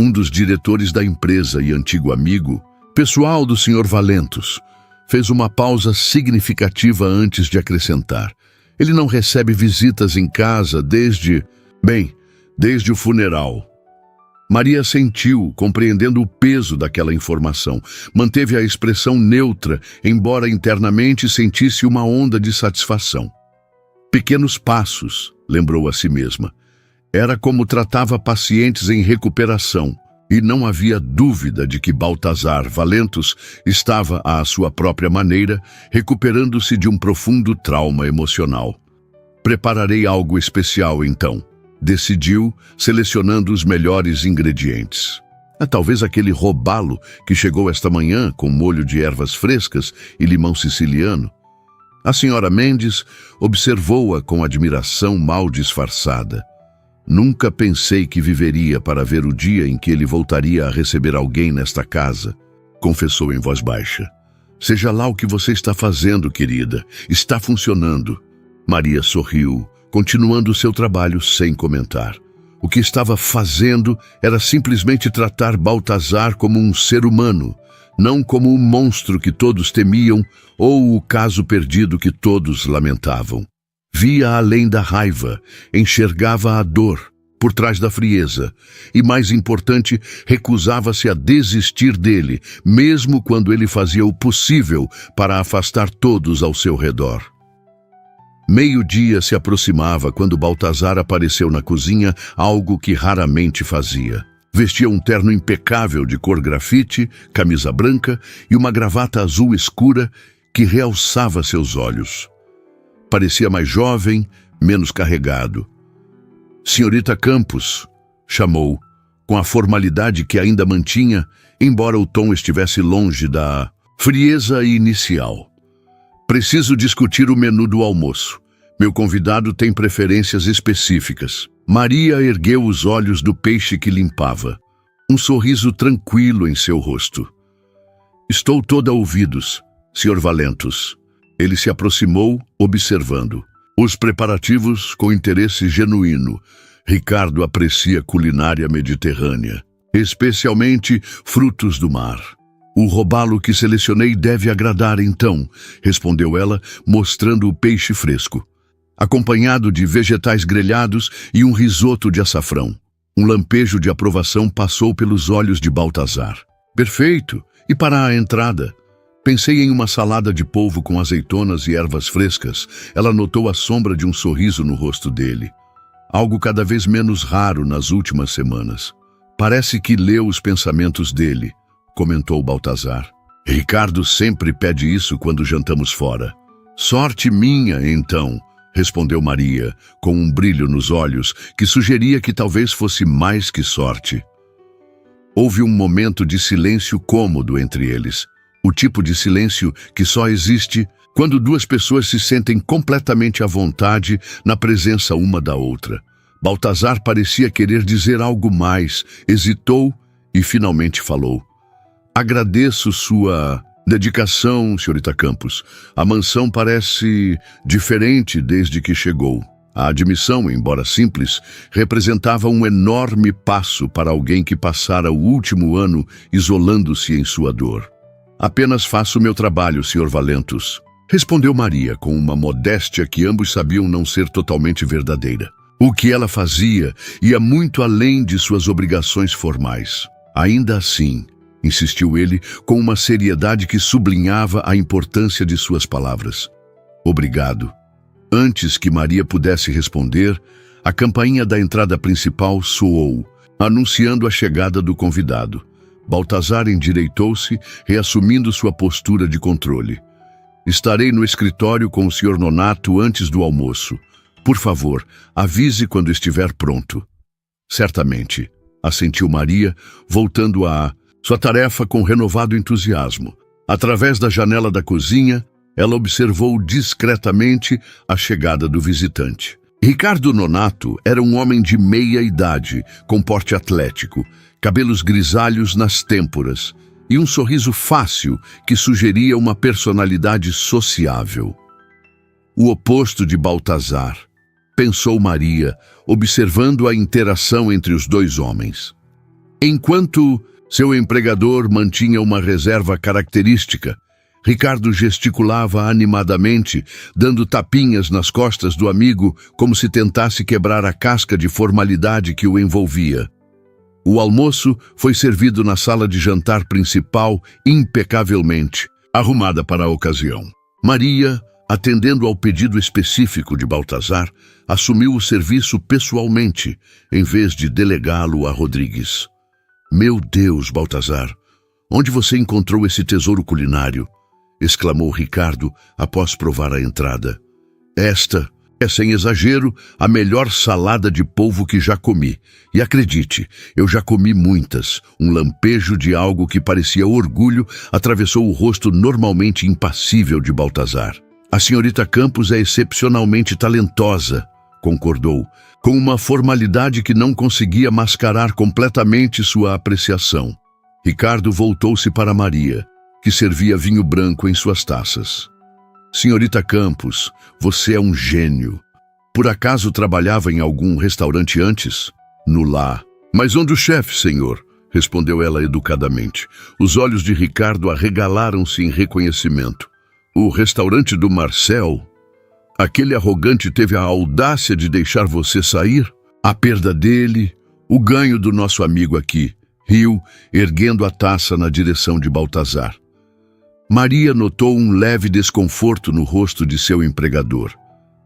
um dos diretores da empresa e antigo amigo, pessoal do Sr. Valentos, fez uma pausa significativa antes de acrescentar. Ele não recebe visitas em casa desde o funeral. Maria sentiu, compreendendo o peso daquela informação. Manteve a expressão neutra, embora internamente sentisse uma onda de satisfação. Pequenos passos, lembrou a si mesma. Era como tratava pacientes em recuperação, e não havia dúvida de que Baltazar Valentos estava, à sua própria maneira, recuperando-se de um profundo trauma emocional. Prepararei algo especial, então, decidiu, selecionando os melhores ingredientes. Talvez aquele robalo que chegou esta manhã com molho de ervas frescas e limão siciliano. A Sra. Mendes observou-a com admiração mal disfarçada. Nunca pensei que viveria para ver o dia em que ele voltaria a receber alguém nesta casa, confessou em voz baixa. Seja lá o que você está fazendo, querida, está funcionando. Maria sorriu, continuando seu trabalho sem comentar. O que estava fazendo era simplesmente tratar Baltazar como um ser humano, não como um monstro que todos temiam ou o caso perdido que todos lamentavam. Via além da raiva, enxergava a dor por trás da frieza e, mais importante, recusava-se a desistir dele, mesmo quando ele fazia o possível para afastar todos ao seu redor. Meio-dia se aproximava quando Baltazar apareceu na cozinha, algo que raramente fazia. Vestia um terno impecável de cor grafite, camisa branca e uma gravata azul escura que realçava seus olhos. Parecia mais jovem, menos carregado. Senhorita Campos, chamou, com a formalidade que ainda mantinha, embora o tom estivesse longe da frieza inicial. Preciso discutir o menu do almoço. Meu convidado tem preferências específicas. Maria ergueu os olhos do peixe que limpava. Um sorriso tranquilo em seu rosto. Estou toda ouvidos, Sr. Valentos. Ele se aproximou, observando. Os preparativos com interesse genuíno. Ricardo aprecia culinária mediterrânea, especialmente frutos do mar. O robalo que selecionei deve agradar então, respondeu ela, mostrando o peixe fresco, acompanhado de vegetais grelhados e um risoto de açafrão. Um lampejo de aprovação passou pelos olhos de Baltazar. Perfeito! E para a entrada? Pensei em uma salada de polvo com azeitonas e ervas frescas. Ela notou a sombra de um sorriso no rosto dele. Algo cada vez menos raro nas últimas semanas. Parece que leu os pensamentos dele, comentou Baltazar. Ricardo sempre pede isso quando jantamos fora. Sorte minha, então, respondeu Maria, com um brilho nos olhos que sugeria que talvez fosse mais que sorte. Houve um momento de silêncio cômodo entre eles. O tipo de silêncio que só existe quando duas pessoas se sentem completamente à vontade na presença uma da outra. Baltazar parecia querer dizer algo mais, hesitou e finalmente falou. Agradeço sua dedicação, senhorita Campos. A mansão parece diferente desde que chegou. A admissão, embora simples, representava um enorme passo para alguém que passara o último ano isolando-se em sua dor. Apenas faço meu trabalho, Sr. Valentus, respondeu Maria com uma modéstia que ambos sabiam não ser totalmente verdadeira. O que ela fazia ia muito além de suas obrigações formais. Ainda assim, insistiu ele com uma seriedade que sublinhava a importância de suas palavras. Obrigado. Antes que Maria pudesse responder, a campainha da entrada principal soou, anunciando a chegada do convidado. Baltazar endireitou-se, reassumindo sua postura de controle. Estarei no escritório com o Sr. Nonato antes do almoço. Por favor, avise quando estiver pronto. Certamente, assentiu Maria, voltando a sua tarefa com renovado entusiasmo. Através da janela da cozinha, ela observou discretamente a chegada do visitante. Ricardo Nonato era um homem de meia idade, com porte atlético, cabelos grisalhos nas têmporas e um sorriso fácil que sugeria uma personalidade sociável. O oposto de Baltazar, pensou Maria, observando a interação entre os dois homens. Enquanto seu empregador mantinha uma reserva característica, Ricardo gesticulava animadamente, dando tapinhas nas costas do amigo como se tentasse quebrar a casca de formalidade que o envolvia. O almoço foi servido na sala de jantar principal impecavelmente, arrumada para a ocasião. Maria, atendendo ao pedido específico de Baltazar, assumiu o serviço pessoalmente, em vez de delegá-lo a Rodrigues. Meu Deus, Baltazar, onde você encontrou esse tesouro culinário? Exclamou Ricardo após provar a entrada. Esta é, sem exagero, a melhor salada de polvo que já comi. E acredite, eu já comi muitas. Um lampejo de algo que parecia orgulho atravessou o rosto normalmente impassível de Baltazar. A senhorita Campos é excepcionalmente talentosa, concordou, com uma formalidade que não conseguia mascarar completamente sua apreciação. Ricardo voltou-se para Maria, que servia vinho branco em suas taças. Senhorita Campos, você é um gênio. Por acaso trabalhava em algum restaurante antes? No lar. Mas onde o chefe, senhor? Respondeu ela educadamente. Os olhos de Ricardo arregalaram-se em reconhecimento. O restaurante do Marcel? Aquele arrogante teve a audácia de deixar você sair? A perda dele, o ganho do nosso amigo aqui, riu, erguendo a taça na direção de Baltazar. Maria notou um leve desconforto no rosto de seu empregador.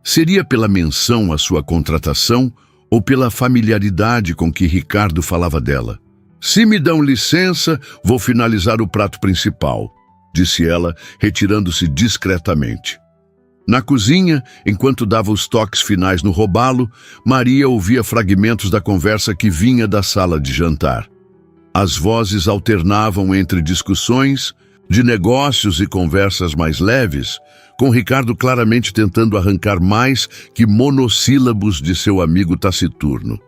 Seria pela menção à sua contratação ou pela familiaridade com que Ricardo falava dela? Se me dão licença, vou finalizar o prato principal, disse ela, retirando-se discretamente. Na cozinha, enquanto dava os toques finais no robalo, Maria ouvia fragmentos da conversa que vinha da sala de jantar. As vozes alternavam entre discussões de negócios e conversas mais leves, com Ricardo claramente tentando arrancar mais que monossílabos de seu amigo taciturno.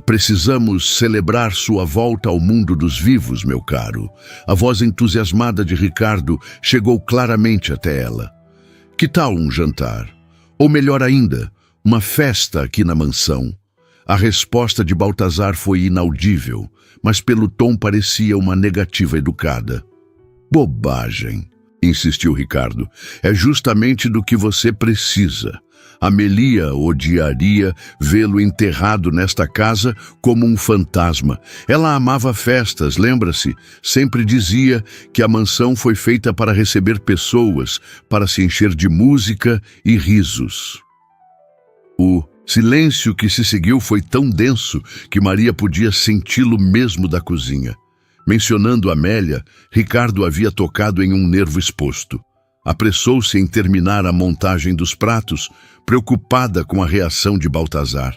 Precisamos celebrar sua volta ao mundo dos vivos, meu caro. A voz entusiasmada de Ricardo chegou claramente até ela. Que tal um jantar? Ou melhor ainda, uma festa aqui na mansão? A resposta de Baltazar foi inaudível, mas pelo tom parecia uma negativa educada. Bobagem, insistiu Ricardo. É justamente do que você precisa. Amelia odiaria vê-lo enterrado nesta casa como um fantasma. Ela amava festas, lembra-se? Sempre dizia que a mansão foi feita para receber pessoas, para se encher de música e risos. O silêncio que se seguiu foi tão denso que Maria podia senti-lo mesmo da cozinha. Mencionando Amélia, Ricardo havia tocado em um nervo exposto. Apressou-se em terminar a montagem dos pratos, preocupada com a reação de Baltazar.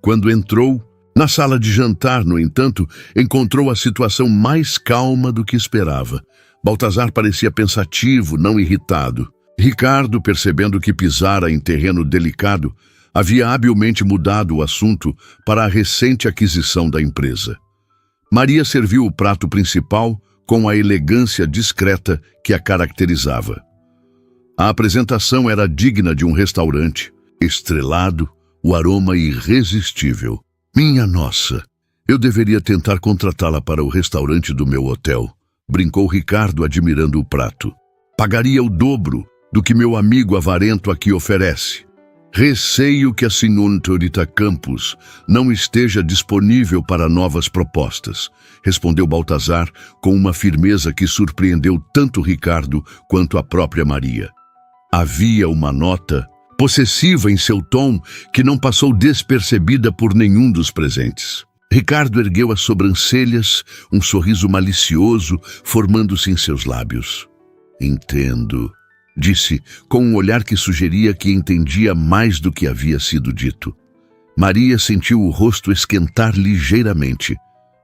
Quando entrou, Na sala de jantar, no entanto, encontrou a situação mais calma do que esperava. Baltazar parecia pensativo, não irritado. Ricardo, percebendo que pisara em terreno delicado, havia habilmente mudado o assunto para a recente aquisição da empresa. Maria serviu o prato principal com a elegância discreta que a caracterizava. A apresentação era digna de um restaurante, estrelado, o aroma irresistível. Minha nossa, eu deveria tentar contratá-la para o restaurante do meu hotel, brincou Ricardo admirando o prato. Pagaria o dobro do que meu amigo avarento aqui oferece. Receio que a senhorita Campos não esteja disponível para novas propostas, respondeu Baltazar com uma firmeza que surpreendeu tanto Ricardo quanto a própria Maria. Havia uma nota possessiva em seu tom que não passou despercebida por nenhum dos presentes. Ricardo ergueu as sobrancelhas, um sorriso malicioso formando-se em seus lábios. Entendo, disse, com um olhar que sugeria que entendia mais do que havia sido dito. Maria sentiu o rosto esquentar ligeiramente,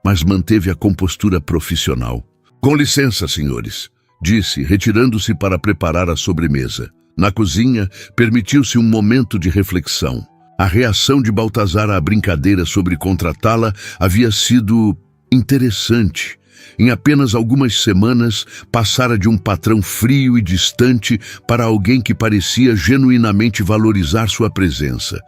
mas manteve a compostura profissional. Com licença, senhores, disse, retirando-se para preparar a sobremesa. Na cozinha, permitiu-se um momento de reflexão. A reação de Baltazar à brincadeira sobre contratá-la havia sido interessante. Em apenas algumas semanas, passara de um patrão frio e distante para alguém que parecia genuinamente valorizar sua presença.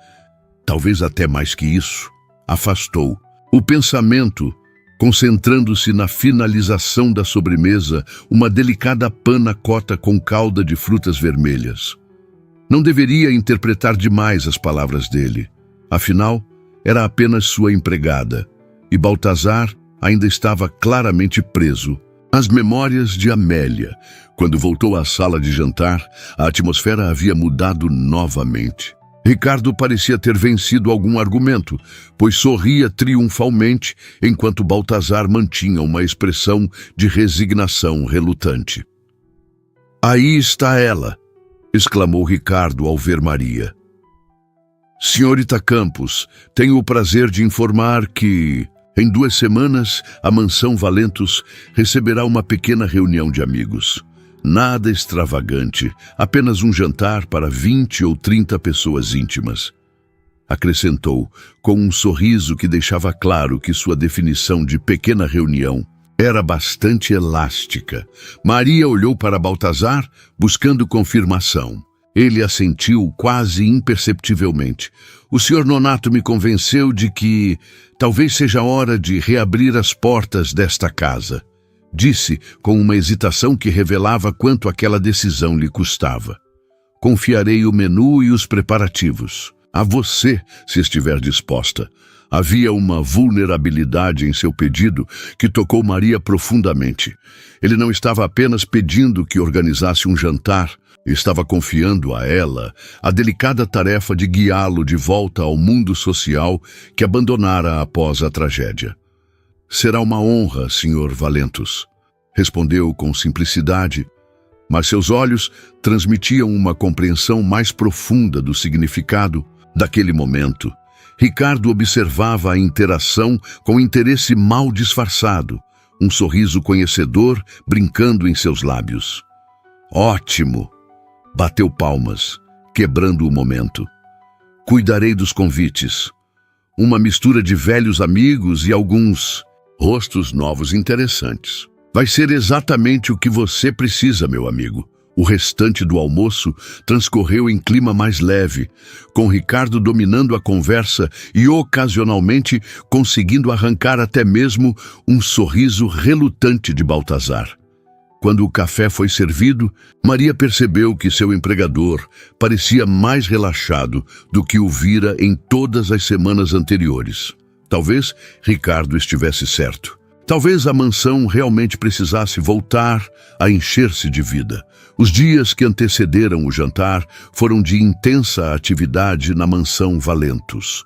Talvez até mais que isso, afastou. O pensamento, concentrando-se na finalização da sobremesa, uma delicada panna cotta com calda de frutas vermelhas. Não deveria interpretar demais as palavras dele. Afinal, era apenas sua empregada, e Baltazar ainda estava claramente preso às memórias de Amélia. Quando voltou à sala de jantar, a atmosfera havia mudado novamente. Ricardo parecia ter vencido algum argumento, pois sorria triunfalmente, enquanto Baltazar mantinha uma expressão de resignação relutante. Aí está ela, exclamou Ricardo ao ver Maria. Senhorita Campos, tenho o prazer de informar que, em 2 semanas, a mansão Valentos receberá uma pequena reunião de amigos. Nada extravagante, apenas um jantar para 20 ou 30 pessoas íntimas. Acrescentou, com um sorriso que deixava claro que sua definição de pequena reunião era bastante elástica. Maria olhou para Baltazar, buscando confirmação. Ele assentiu quase imperceptivelmente. O Sr. Nonato me convenceu de que talvez seja hora de reabrir as portas desta casa. Disse, com uma hesitação que revelava quanto aquela decisão lhe custava. Confiarei o menu e os preparativos. A você, se estiver disposta. Havia uma vulnerabilidade em seu pedido que tocou Maria profundamente. Ele não estava apenas pedindo que organizasse um jantar, estava confiando a ela a delicada tarefa de guiá-lo de volta ao mundo social que abandonara após a tragédia. Será uma honra, Sr. Valentos, respondeu com simplicidade, mas seus olhos transmitiam uma compreensão mais profunda do significado daquele momento. Ricardo observava a interação com interesse mal disfarçado, um sorriso conhecedor brincando em seus lábios. Ótimo! Bateu palmas, quebrando o momento. Cuidarei dos convites. Uma mistura de velhos amigos e alguns rostos novos interessantes. Vai ser exatamente o que você precisa, meu amigo. O restante do almoço transcorreu em clima mais leve, com Ricardo dominando a conversa e ocasionalmente conseguindo arrancar até mesmo um sorriso relutante de Baltazar. Quando o café foi servido, Maria percebeu que seu empregador parecia mais relaxado do que o vira em todas as semanas anteriores. Talvez Ricardo estivesse certo. Talvez a mansão realmente precisasse voltar a encher-se de vida. Os dias que antecederam o jantar foram de intensa atividade na mansão Valentos.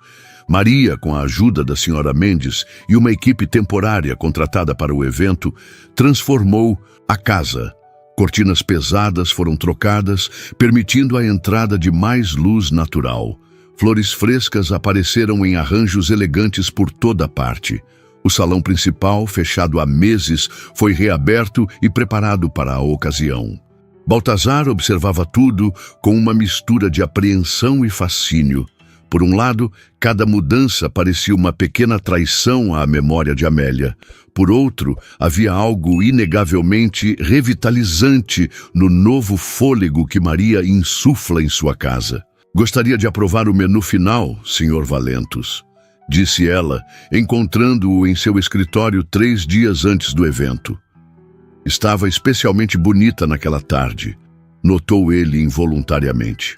Maria, com a ajuda da senhora Mendes e uma equipe temporária contratada para o evento, transformou a casa. Cortinas pesadas foram trocadas, permitindo a entrada de mais luz natural. Flores frescas apareceram em arranjos elegantes por toda parte. O salão principal, fechado há meses, foi reaberto e preparado para a ocasião. Baltazar observava tudo com uma mistura de apreensão e fascínio. Por um lado, cada mudança parecia uma pequena traição à memória de Amélia. Por outro, havia algo inegavelmente revitalizante no novo fôlego que Maria insufla em sua casa. "Gostaria de aprovar o menu final, Sr. Valentus", disse ela, encontrando-o em seu escritório 3 dias antes do evento. Estava especialmente bonita naquela tarde, notou ele involuntariamente.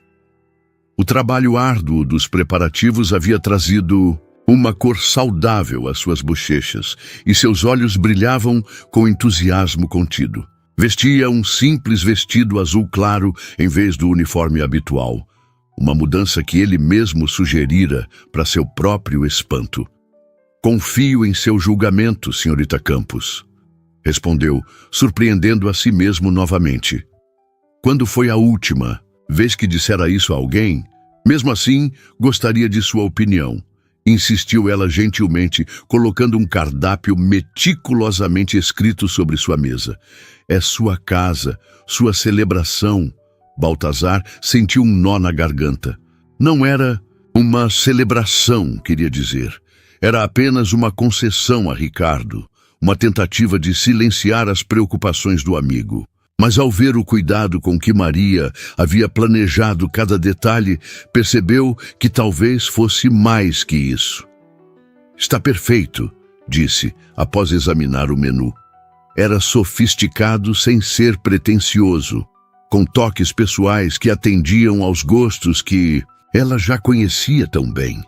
O trabalho árduo dos preparativos havia trazido uma cor saudável às suas bochechas e seus olhos brilhavam com entusiasmo contido. Vestia um simples vestido azul claro em vez do uniforme habitual, uma mudança que ele mesmo sugerira para seu próprio espanto. "Confio em seu julgamento, senhorita Campos", respondeu, surpreendendo a si mesmo novamente. "Quando foi a última vez que dissera isso a alguém? Mesmo assim, gostaria de sua opinião", insistiu ela gentilmente, colocando um cardápio meticulosamente escrito sobre sua mesa. "É sua casa, sua celebração." Baltazar sentiu um nó na garganta. Não era uma celebração, queria dizer. Era apenas uma concessão a Ricardo, uma tentativa de silenciar as preocupações do amigo. Mas ao ver o cuidado com que Maria havia planejado cada detalhe, percebeu que talvez fosse mais que isso. "Está perfeito", disse, após examinar o menu. Era sofisticado sem ser pretensioso, com toques pessoais que atendiam aos gostos que ela já conhecia tão bem.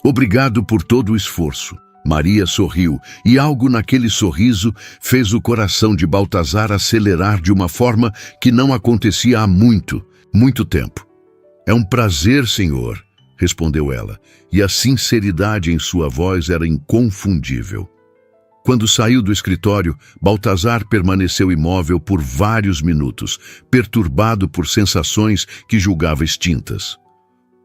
"Obrigado por todo o esforço." Maria sorriu, e algo naquele sorriso fez o coração de Baltazar acelerar de uma forma que não acontecia há muito tempo. "É um prazer, senhor", respondeu ela, e a sinceridade em sua voz era inconfundível. Quando saiu do escritório, Baltazar permaneceu imóvel por vários minutos, perturbado por sensações que julgava extintas.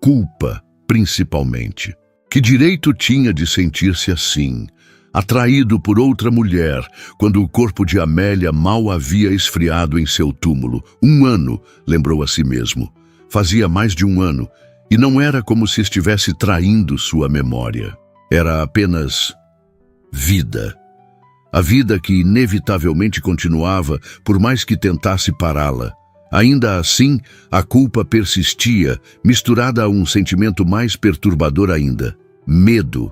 Culpa, principalmente. Que direito tinha de sentir-se assim, atraído por outra mulher, quando o corpo de Amélia mal havia esfriado em seu túmulo? 1 ano, lembrou a si mesmo. Fazia mais de 1 ano, e não era como se estivesse traindo sua memória. Era apenas vida. A vida que inevitavelmente continuava, por mais que tentasse pará-la. Ainda assim, a culpa persistia, misturada a um sentimento mais perturbador ainda. Medo.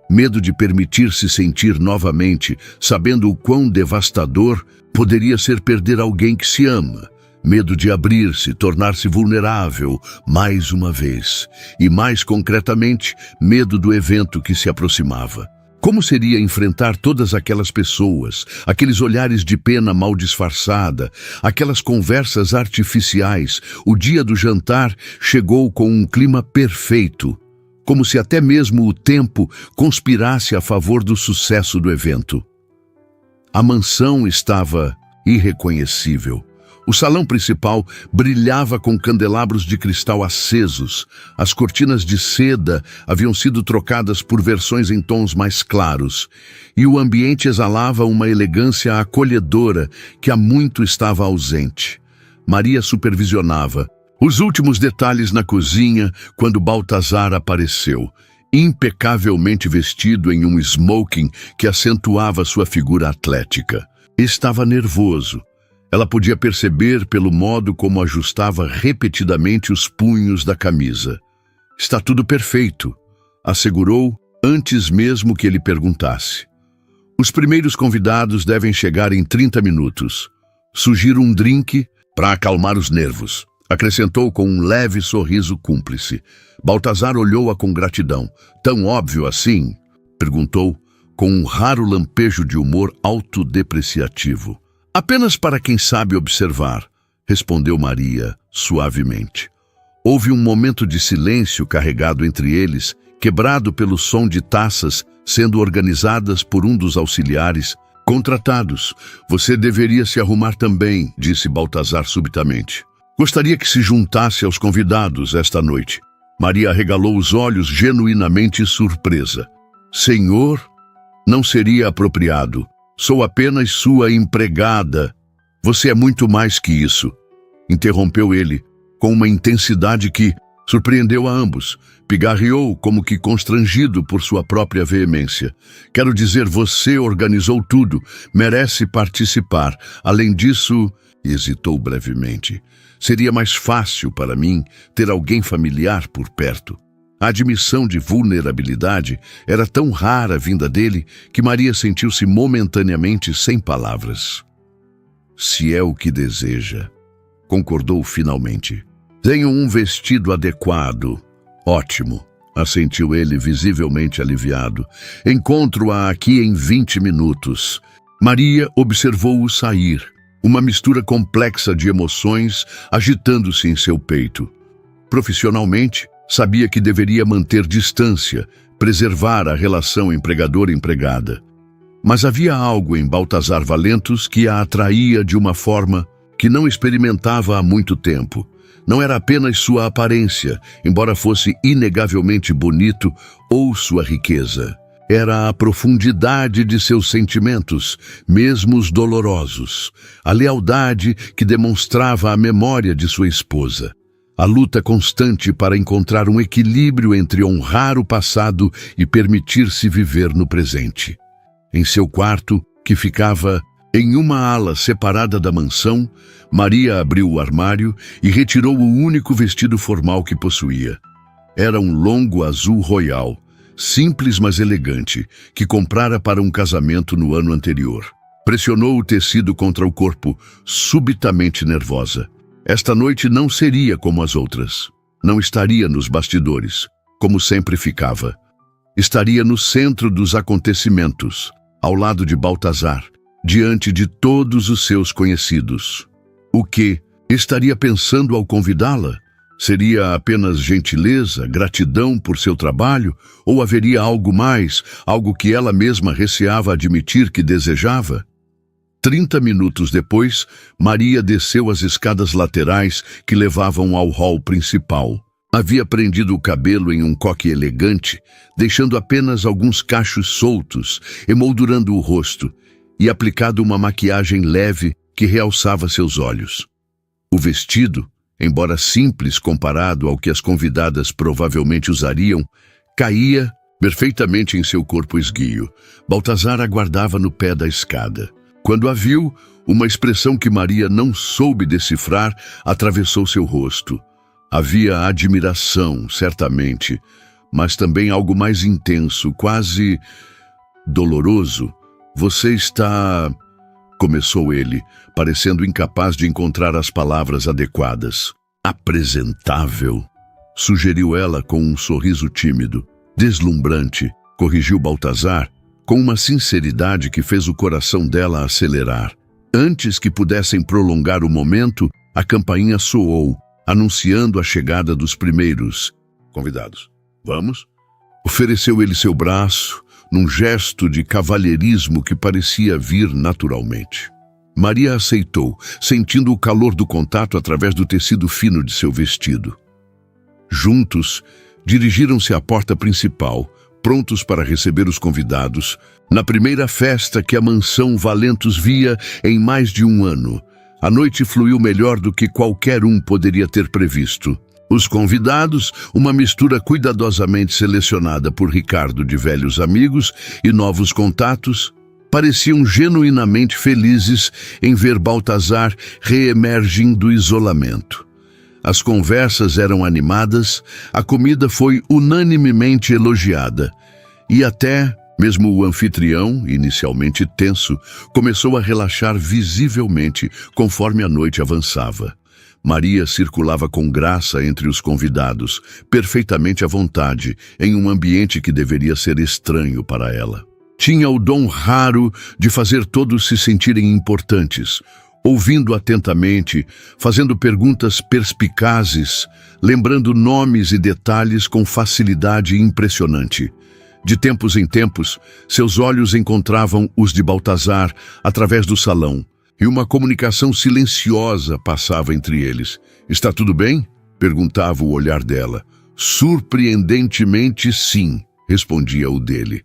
Medo de permitir-se sentir novamente, sabendo o quão devastador poderia ser perder alguém que se ama. Medo de abrir-se, tornar-se vulnerável, mais uma vez. E mais concretamente, medo do evento que se aproximava. Como seria enfrentar todas aquelas pessoas, aqueles olhares de pena mal disfarçada, aquelas conversas artificiais? O dia do jantar chegou com um clima perfeito, como se até mesmo o tempo conspirasse a favor do sucesso do evento. A mansão estava irreconhecível. O salão principal brilhava com candelabros de cristal acesos. As cortinas de seda haviam sido trocadas por versões em tons mais claros, e o ambiente exalava uma elegância acolhedora que há muito estava ausente. Maria supervisionava os últimos detalhes na cozinha quando Baltazar apareceu, impecavelmente vestido em um smoking que acentuava sua figura atlética. Estava nervoso. Ela podia perceber pelo modo como ajustava repetidamente os punhos da camisa. "Está tudo perfeito", assegurou antes mesmo que ele perguntasse. "Os primeiros convidados devem chegar em 30 minutos. Sugiro um drink para acalmar os nervos", acrescentou com um leve sorriso cúmplice. Baltazar olhou-a com gratidão. "Tão óbvio assim?", perguntou, com um raro lampejo de humor autodepreciativo. "Apenas para quem sabe observar", respondeu Maria, suavemente. Houve um momento de silêncio carregado entre eles, quebrado pelo som de taças sendo organizadas por um dos auxiliares contratados. "Você deveria se arrumar também", disse Baltazar subitamente. "Gostaria que se juntasse aos convidados esta noite." Maria arregalou os olhos, genuinamente surpresa. Senhor, não seria apropriado. Sou apenas sua empregada. Você é muito mais que isso. Interrompeu ele, com uma intensidade que surpreendeu a ambos. Pigarreou como que constrangido por sua própria veemência. Quero dizer, você organizou tudo, merece participar. Além disso, hesitou brevemente. Seria mais fácil para mim ter alguém familiar por perto. A admissão de vulnerabilidade era tão rara vinda dele que Maria sentiu-se momentaneamente sem palavras. Se é o que deseja, concordou finalmente. Tenho um vestido adequado. Ótimo, assentiu ele, visivelmente aliviado. Encontro-a aqui em 20 minutos. Maria observou-o sair, uma mistura complexa de emoções agitando-se em seu peito. Profissionalmente, sabia que deveria manter distância, preservar a relação empregador-empregada. Mas havia algo em Baltazar Valentos que a atraía de uma forma que não experimentava há muito tempo. Não era apenas sua aparência, embora fosse inegavelmente bonito, ou sua riqueza. Era a profundidade de seus sentimentos, mesmo os dolorosos. A lealdade que demonstrava a memória de sua esposa. A luta constante para encontrar um equilíbrio entre honrar o passado e permitir-se viver no presente. Em seu quarto, que ficava em uma ala separada da mansão, Maria abriu o armário e retirou o único vestido formal que possuía. Era um longo azul royal, simples mas elegante, que comprara para um casamento no ano anterior. Pressionou o tecido contra o corpo, subitamente nervosa. Esta noite não seria como as outras. Não estaria nos bastidores, como sempre ficava. Estaria no centro dos acontecimentos, ao lado de Baltazar, diante de todos os seus conhecidos. O que estaria pensando ao convidá-la? Seria apenas gentileza, gratidão por seu trabalho? Ou haveria algo mais, algo que ela mesma receava admitir que desejava? 30 minutos depois, Maria desceu as escadas laterais que levavam ao hall principal. Havia prendido o cabelo em um coque elegante, deixando apenas alguns cachos soltos, emoldurando o rosto, e aplicado uma maquiagem leve que realçava seus olhos. O vestido, embora simples comparado ao que as convidadas provavelmente usariam, caía perfeitamente em seu corpo esguio. Baltazar aguardava no pé da escada. Quando a viu, uma expressão que Maria não soube decifrar atravessou seu rosto. Havia admiração, certamente, mas também algo mais intenso, quase doloroso. Você está... começou ele, parecendo incapaz de encontrar as palavras adequadas. Apresentável, sugeriu ela com um sorriso tímido. Deslumbrante, corrigiu Baltazar, com uma sinceridade que fez o coração dela acelerar. Antes que pudessem prolongar o momento, a campainha soou, anunciando a chegada dos primeiros convidados. Vamos? Ofereceu ele seu braço, num gesto de cavalheirismo que parecia vir naturalmente. Maria aceitou, sentindo o calor do contato através do tecido fino de seu vestido. Juntos, dirigiram-se à porta principal, prontos para receber os convidados, na primeira festa que a mansão Valentos via em mais de um ano. A noite fluiu melhor do que qualquer um poderia ter previsto. Os convidados, uma mistura cuidadosamente selecionada por Ricardo de velhos amigos e novos contatos, pareciam genuinamente felizes em ver Baltazar reemergir do isolamento. As conversas eram animadas, a comida foi unanimemente elogiada, e até mesmo o anfitrião, inicialmente tenso, começou a relaxar visivelmente conforme a noite avançava. Maria circulava com graça entre os convidados, perfeitamente à vontade, em um ambiente que deveria ser estranho para ela. Tinha o dom raro de fazer todos se sentirem importantes, ouvindo atentamente, fazendo perguntas perspicazes, lembrando nomes e detalhes com facilidade impressionante. De tempos em tempos, seus olhos encontravam os de Baltazar através do salão, e uma comunicação silenciosa passava entre eles. «Está tudo bem?» perguntava o olhar dela. Surpreendentemente, sim, respondia o dele.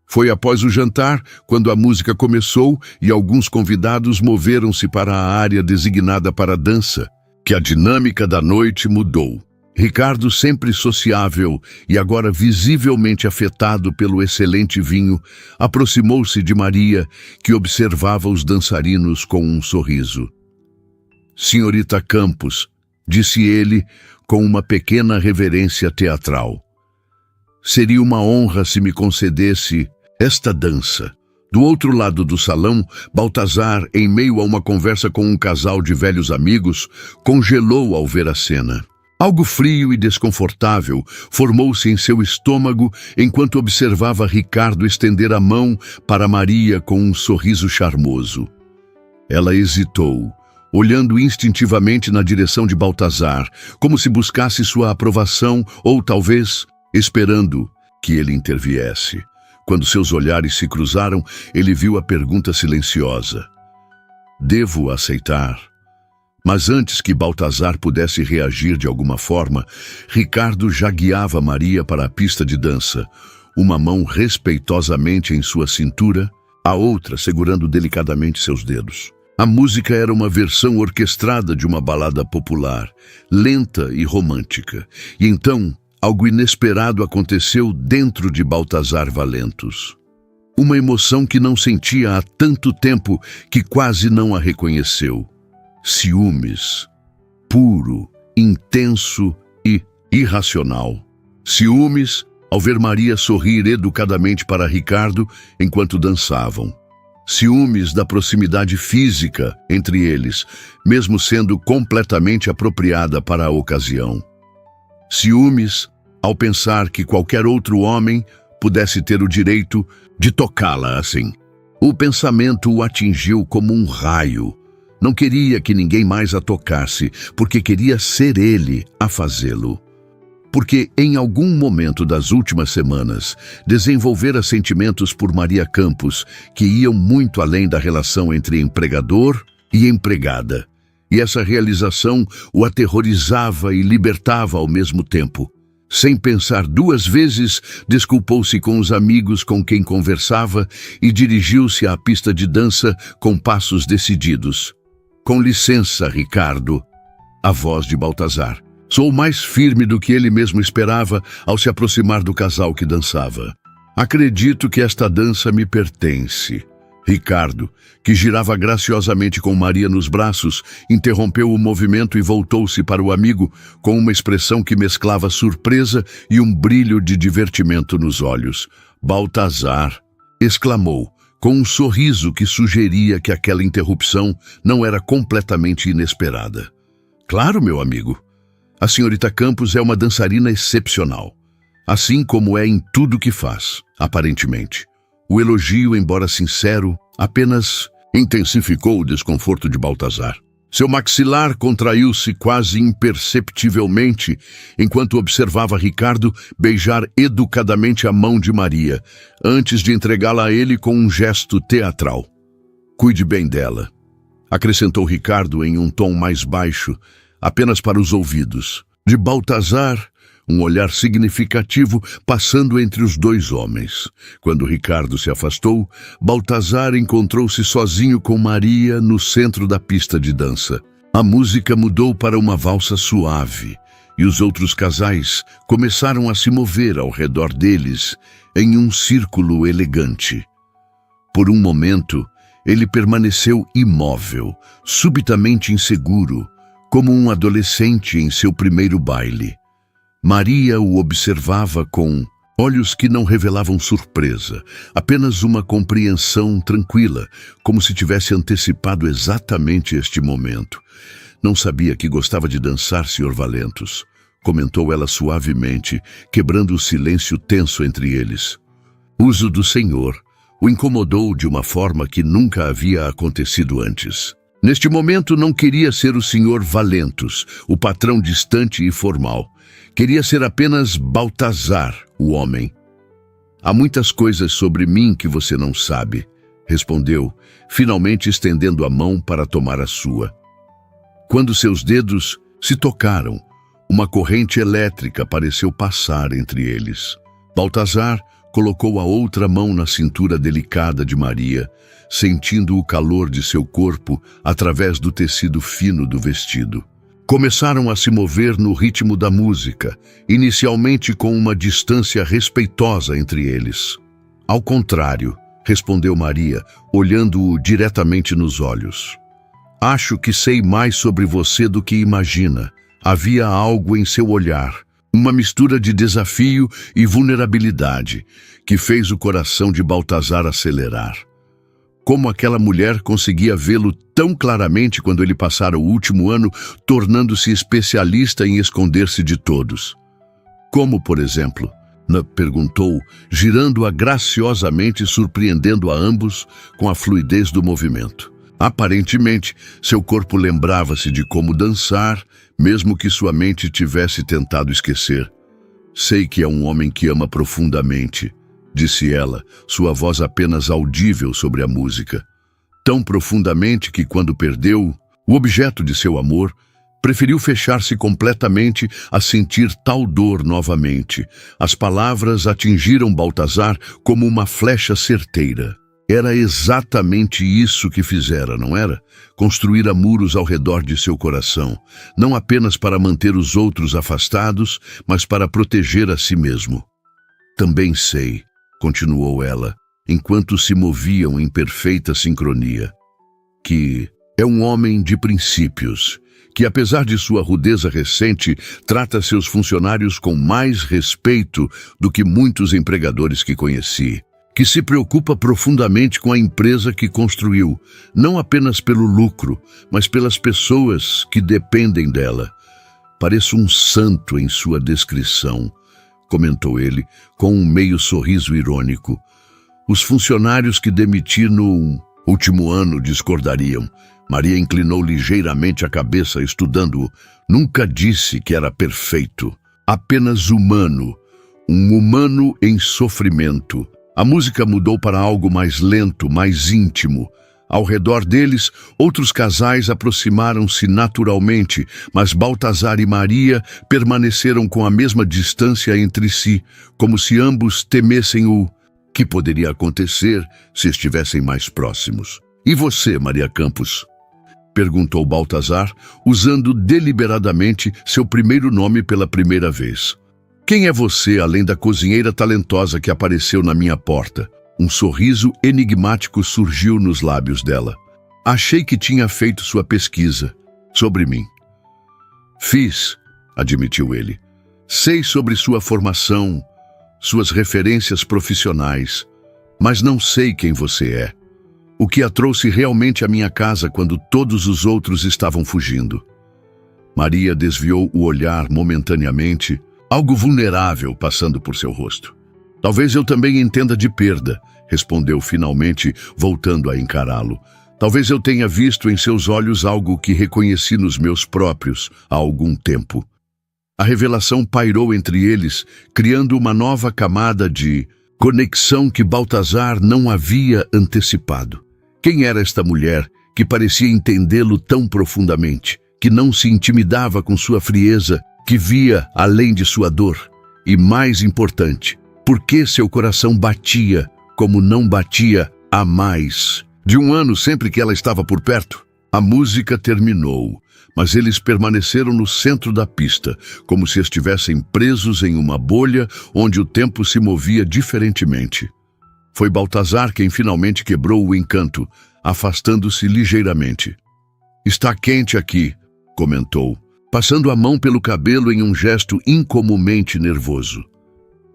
Foi após o jantar, quando a música começou e alguns convidados moveram-se para a área designada para a dança, que a dinâmica da noite mudou. Ricardo, sempre sociável e agora visivelmente afetado pelo excelente vinho, aproximou-se de Maria, que observava os dançarinos com um sorriso. "Senhorita Campos", disse ele com uma pequena reverência teatral. "Seria uma honra se me concedesse esta dança." Do outro lado do salão, Baltazar, em meio a uma conversa com um casal de velhos amigos, congelou ao ver a cena. Algo frio e desconfortável formou-se em seu estômago enquanto observava Ricardo estender a mão para Maria com um sorriso charmoso. Ela hesitou, olhando instintivamente na direção de Baltazar, como se buscasse sua aprovação ou, talvez, esperando que ele interviesse. Quando seus olhares se cruzaram, ele viu a pergunta silenciosa: "Devo aceitar?" Mas antes que Baltazar pudesse reagir de alguma forma, Ricardo já guiava Maria para a pista de dança, uma mão respeitosamente em sua cintura, a outra segurando delicadamente seus dedos. A música era uma versão orquestrada de uma balada popular, lenta e romântica. E então, algo inesperado aconteceu dentro de Baltazar Valentos. Uma emoção que não sentia há tanto tempo que quase não a reconheceu. Ciúmes, puro, intenso e irracional. Ciúmes ao ver Maria sorrir educadamente para Ricardo enquanto dançavam. Ciúmes da proximidade física entre eles, mesmo sendo completamente apropriada para a ocasião. Ciúmes ao pensar que qualquer outro homem pudesse ter o direito de tocá-la assim. O pensamento o atingiu como um raio. Não queria que ninguém mais a tocasse, porque queria ser ele a fazê-lo. Porque, em algum momento das últimas semanas, desenvolvera sentimentos por Maria Campos que iam muito além da relação entre empregador e empregada. E essa realização o aterrorizava e libertava ao mesmo tempo. Sem pensar duas vezes, desculpou-se com os amigos com quem conversava e dirigiu-se à pista de dança com passos decididos. "Com licença, Ricardo", a voz de Baltazar. Sou mais firme do que ele mesmo esperava ao se aproximar do casal que dançava. "Acredito que esta dança me pertence." Ricardo, que girava graciosamente com Maria nos braços, interrompeu o movimento e voltou-se para o amigo com uma expressão que mesclava surpresa e um brilho de divertimento nos olhos. "Baltazar", exclamou, com um sorriso que sugeria que aquela interrupção não era completamente inesperada. "Claro, meu amigo. A senhorita Campos é uma dançarina excepcional, assim como é em tudo que faz, aparentemente." O elogio, embora sincero, apenas intensificou o desconforto de Baltazar. Seu maxilar contraiu-se quase imperceptivelmente enquanto observava Ricardo beijar educadamente a mão de Maria, antes de entregá-la a ele com um gesto teatral. "Cuide bem dela", acrescentou Ricardo em um tom mais baixo, apenas para os ouvidos. De Baltazar, um olhar significativo passando entre os dois homens. Quando Ricardo se afastou, Baltazar encontrou-se sozinho com Maria no centro da pista de dança. A música mudou para uma valsa suave, e os outros casais começaram a se mover ao redor deles em um círculo elegante. Por um momento, ele permaneceu imóvel, subitamente inseguro, como um adolescente em seu primeiro baile. Maria o observava com olhos que não revelavam surpresa, apenas uma compreensão tranquila, como se tivesse antecipado exatamente este momento. "Não sabia que gostava de dançar, Sr. Valentos", comentou ela suavemente, quebrando o silêncio tenso entre eles. O uso do senhor o incomodou de uma forma que nunca havia acontecido antes. Neste momento não queria ser o Sr. Valentos, o patrão distante e formal. Queria ser apenas Baltazar, o homem. "Há muitas coisas sobre mim que você não sabe", respondeu, finalmente estendendo a mão para tomar a sua. Quando seus dedos se tocaram, Uma corrente elétrica pareceu passar entre eles. Baltazar colocou a outra mão na cintura delicada de Maria, sentindo o calor de seu corpo através do tecido fino do vestido. Começaram a se mover no ritmo da música, inicialmente com uma distância respeitosa entre eles. Ao contrário, respondeu Maria, olhando-o diretamente nos olhos. Acho que sei mais sobre você do que imagina. Havia algo em seu olhar, uma mistura de desafio e vulnerabilidade, que fez o coração de Baltazar acelerar. Como aquela mulher conseguia vê-lo tão claramente quando ele passara o último ano tornando-se especialista em esconder-se de todos. Como, por exemplo? Perguntou, girando-a graciosamente, surpreendendo a ambos com a fluidez do movimento. Aparentemente, seu corpo lembrava-se de como dançar, mesmo que sua mente tivesse tentado esquecer. Sei que é um homem que ama profundamente, disse ela, sua voz apenas audível sobre a música. Tão profundamente que, quando perdeu o objeto de seu amor, preferiu fechar-se completamente a sentir tal dor novamente. As palavras atingiram Baltazar como uma flecha certeira. Era exatamente isso que fizera, não era? Construíra muros ao redor de seu coração, não apenas para manter os outros afastados, mas para proteger a si mesmo. Também sei, continuou ela, enquanto se moviam em perfeita sincronia, que é um homem de princípios, que apesar de sua rudeza recente, trata seus funcionários com mais respeito do que muitos empregadores que conheci, que se preocupa profundamente com a empresa que construiu, não apenas pelo lucro, mas pelas pessoas que dependem dela. Pareço um santo em sua descrição, comentou ele, com um meio sorriso irônico. Os funcionários que demiti no último ano discordariam. Maria inclinou ligeiramente a cabeça, estudando-o. Nunca disse que era perfeito, apenas humano, um humano em sofrimento. A música mudou para algo mais lento, mais íntimo. Ao redor deles, outros casais aproximaram-se naturalmente, mas Baltazar e Maria permaneceram com a mesma distância entre si, como se ambos temessem o que poderia acontecer se estivessem mais próximos. E você, Maria Campos? Perguntou Baltazar, usando deliberadamente seu primeiro nome pela primeira vez. Quem é você, além da cozinheira talentosa que apareceu na minha porta? Um sorriso enigmático surgiu nos lábios dela. Achei que tinha feito sua pesquisa sobre mim. Fiz, admitiu ele. Sei sobre sua formação, suas referências profissionais, mas não sei quem você é. O que a trouxe realmente à minha casa quando todos os outros estavam fugindo. Maria desviou o olhar momentaneamente, algo vulnerável passando por seu rosto. Talvez eu também entenda de perda, respondeu finalmente, voltando a encará-lo. Talvez eu tenha visto em seus olhos algo que reconheci nos meus próprios há algum tempo. A revelação pairou entre eles, criando uma nova camada de conexão que Baltazar não havia antecipado. Quem era esta mulher que parecia entendê-lo tão profundamente, que não se intimidava com sua frieza, que via além de sua dor? E mais importante, por que seu coração batia como não batia há mais de um ano sempre que ela estava por perto? A música terminou, mas eles permaneceram no centro da pista, como se estivessem presos em uma bolha onde o tempo se movia diferentemente. Foi Baltazar quem finalmente quebrou o encanto, afastando-se ligeiramente. Está quente aqui, comentou, passando a mão pelo cabelo em um gesto incomumente nervoso.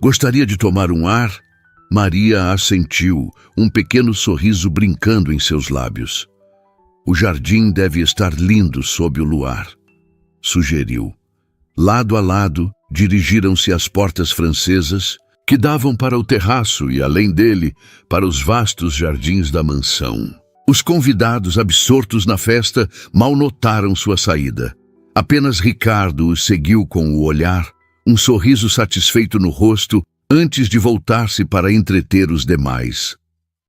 Gostaria de tomar um ar? Maria assentiu, um pequeno sorriso brincando em seus lábios. O jardim deve estar lindo sob o luar, sugeriu. Lado a lado, dirigiram-se às portas francesas, que davam para o terraço e, além dele, para os vastos jardins da mansão. Os convidados, absortos na festa, mal notaram sua saída. Apenas Ricardo os seguiu com o olhar, um sorriso satisfeito no rosto, antes de voltar-se para entreter os demais.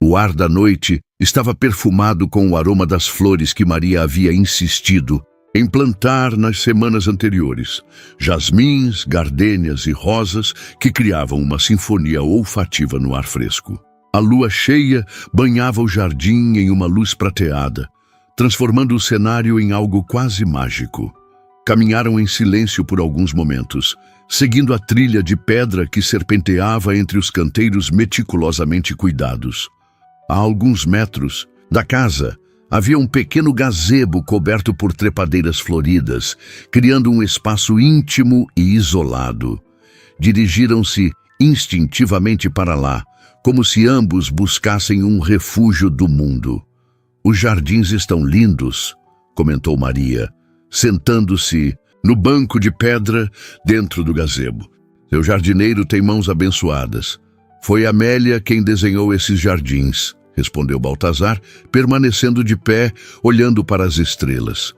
O ar da noite estava perfumado com o aroma das flores que Maria havia insistido em plantar nas semanas anteriores jasmins, gardênias e rosas que criavam uma sinfonia olfativa no ar fresco. A lua cheia banhava o jardim em uma luz prateada, transformando o cenário em algo quase mágico. Caminharam em silêncio por alguns momentos, seguindo a trilha de pedra que serpenteava entre os canteiros meticulosamente cuidados. A alguns metros da casa, havia um pequeno gazebo coberto por trepadeiras floridas, criando um espaço íntimo e isolado. Dirigiram-se instintivamente para lá, como se ambos buscassem um refúgio do mundo. Os jardins estão lindos, comentou Maria, sentando-se no banco de pedra dentro do gazebo. Seu jardineiro tem mãos abençoadas. Foi Amélia quem desenhou esses jardins, respondeu Baltazar, permanecendo de pé, olhando para as estrelas.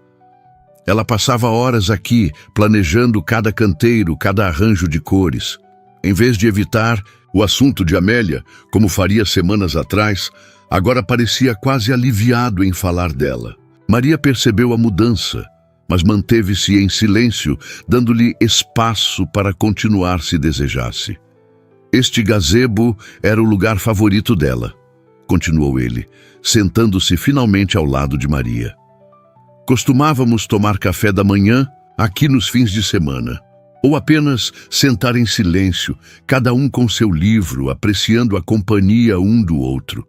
Ela passava horas aqui, planejando cada canteiro, cada arranjo de cores. Em vez de evitar o assunto de Amélia, como faria semanas atrás, agora parecia quase aliviado em falar dela. Maria percebeu a mudança, mas manteve-se em silêncio, dando-lhe espaço para continuar se desejasse. Este gazebo era o lugar favorito dela, continuou ele, sentando-se finalmente ao lado de Maria. Costumávamos tomar café da manhã aqui nos fins de semana, ou apenas sentar em silêncio, cada um com seu livro, apreciando a companhia um do outro.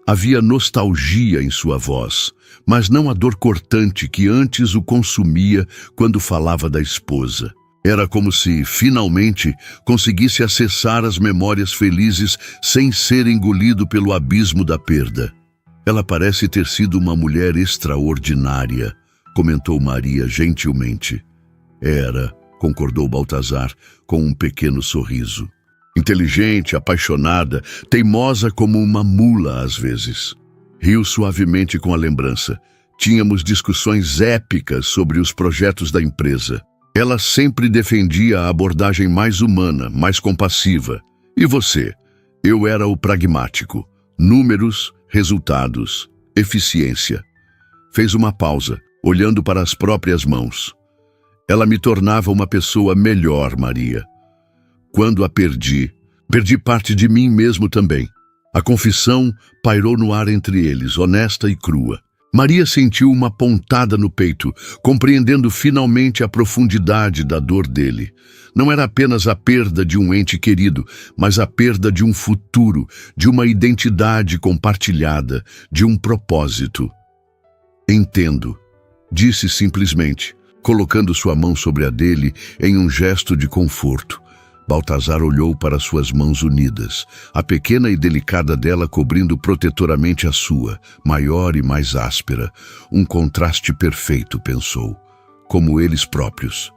Havia nostalgia em sua voz, mas não a dor cortante que antes o consumia quando falava da esposa. Era como se, finalmente, conseguisse acessar as memórias felizes sem ser engolido pelo abismo da perda. Ela parece ter sido uma mulher extraordinária, comentou Maria gentilmente. Era, concordou Baltazar, com um pequeno sorriso. Inteligente, apaixonada, teimosa como uma mula às vezes. Riu suavemente com a lembrança. Tínhamos discussões épicas sobre os projetos da empresa. Ela sempre defendia a abordagem mais humana, mais compassiva. E você? Eu era o pragmático. Números, resultados, eficiência. Fez uma pausa, olhando para as próprias mãos. Ela me tornava uma pessoa melhor, Maria. Quando a perdi parte de mim mesmo também. A confissão pairou no ar entre eles, honesta e crua. Maria sentiu uma pontada no peito, compreendendo finalmente a profundidade da dor dele. Não era apenas a perda de um ente querido, mas a perda de um futuro, de uma identidade compartilhada, de um propósito. Entendo, disse simplesmente, colocando sua mão sobre a dele em um gesto de conforto. Baltazar olhou para suas mãos unidas, a pequena e delicada dela cobrindo protetoramente a sua, maior e mais áspera. Um contraste perfeito, pensou, como eles próprios.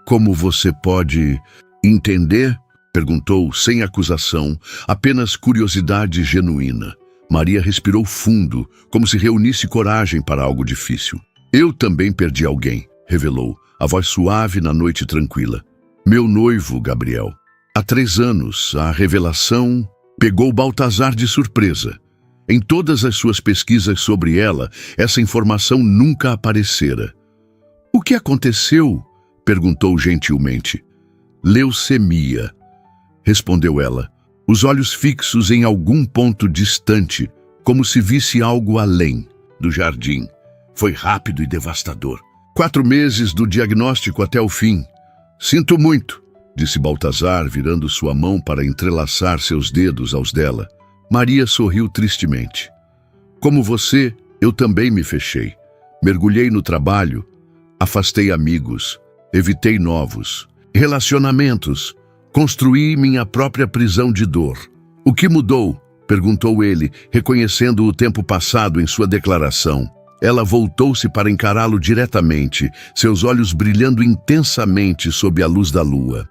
Como você pode entender? Perguntou, sem acusação, apenas curiosidade genuína. Maria respirou fundo, como se reunisse coragem para algo difícil. Eu também perdi alguém, revelou, a voz suave na noite tranquila. Meu noivo, Gabriel. Há 3 anos, a revelação pegou Baltazar de surpresa. Em todas as suas pesquisas sobre ela, essa informação nunca aparecera. O que aconteceu? Perguntou gentilmente. Leucemia, respondeu ela, os olhos fixos em algum ponto distante, como se visse algo além do jardim. Foi rápido e devastador. 4 meses do diagnóstico até o fim. Sinto muito, disse Baltazar, virando sua mão para entrelaçar seus dedos aos dela. Maria sorriu tristemente. Como você, eu também me fechei. Mergulhei no trabalho, afastei amigos, evitei novos relacionamentos, construí minha própria prisão de dor. O que mudou? Perguntou ele, reconhecendo o tempo passado em sua declaração. Ela voltou-se para encará-lo diretamente, seus olhos brilhando intensamente sob a luz da lua.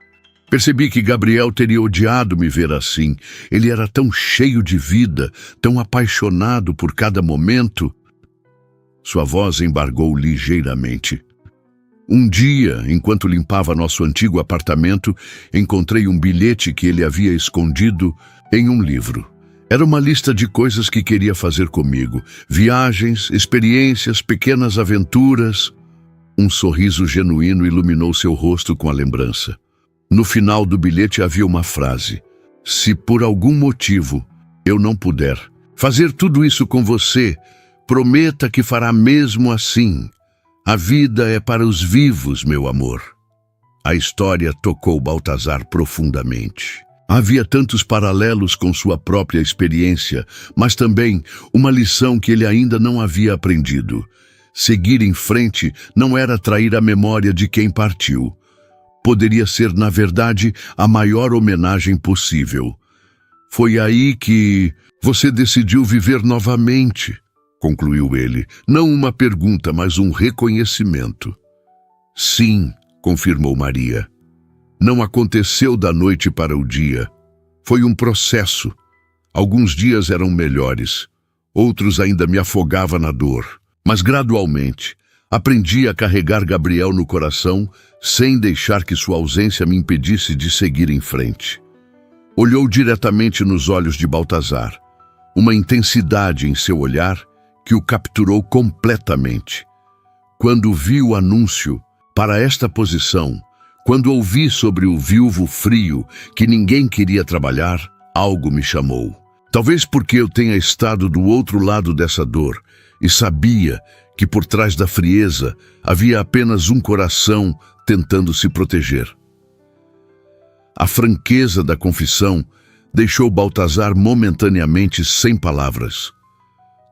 Percebi que Gabriel teria odiado me ver assim. Ele era tão cheio de vida, tão apaixonado por cada momento. Sua voz embargou ligeiramente. Um dia, enquanto limpava nosso antigo apartamento, encontrei um bilhete que ele havia escondido em um livro. Era uma lista de coisas que queria fazer comigo. Viagens, experiências, pequenas aventuras. Um sorriso genuíno iluminou seu rosto com a lembrança. No final do bilhete havia uma frase: se por algum motivo eu não puder fazer tudo isso com você, prometa que fará mesmo assim. A vida é para os vivos, meu amor. A história tocou Baltazar profundamente. Havia tantos paralelos com sua própria experiência, mas também uma lição que ele ainda não havia aprendido. Seguir em frente não era trair a memória de quem partiu. Poderia ser, na verdade, a maior homenagem possível. Foi aí que você decidiu viver novamente, concluiu ele. Não uma pergunta, mas um reconhecimento. Sim, confirmou Maria. Não aconteceu da noite para o dia. Foi um processo. Alguns dias eram melhores, outros ainda me afogava na dor. Mas gradualmente, aprendi a carregar Gabriel no coração sem deixar que sua ausência me impedisse de seguir em frente. Olhou diretamente nos olhos de Baltazar, uma intensidade em seu olhar que o capturou completamente. Quando vi o anúncio para esta posição, quando ouvi sobre o viúvo frio que ninguém queria trabalhar, algo me chamou. Talvez porque eu tenha estado do outro lado dessa dor e sabia que por trás da frieza havia apenas um coração tentando se proteger. A franqueza da confissão deixou Baltazar momentaneamente sem palavras.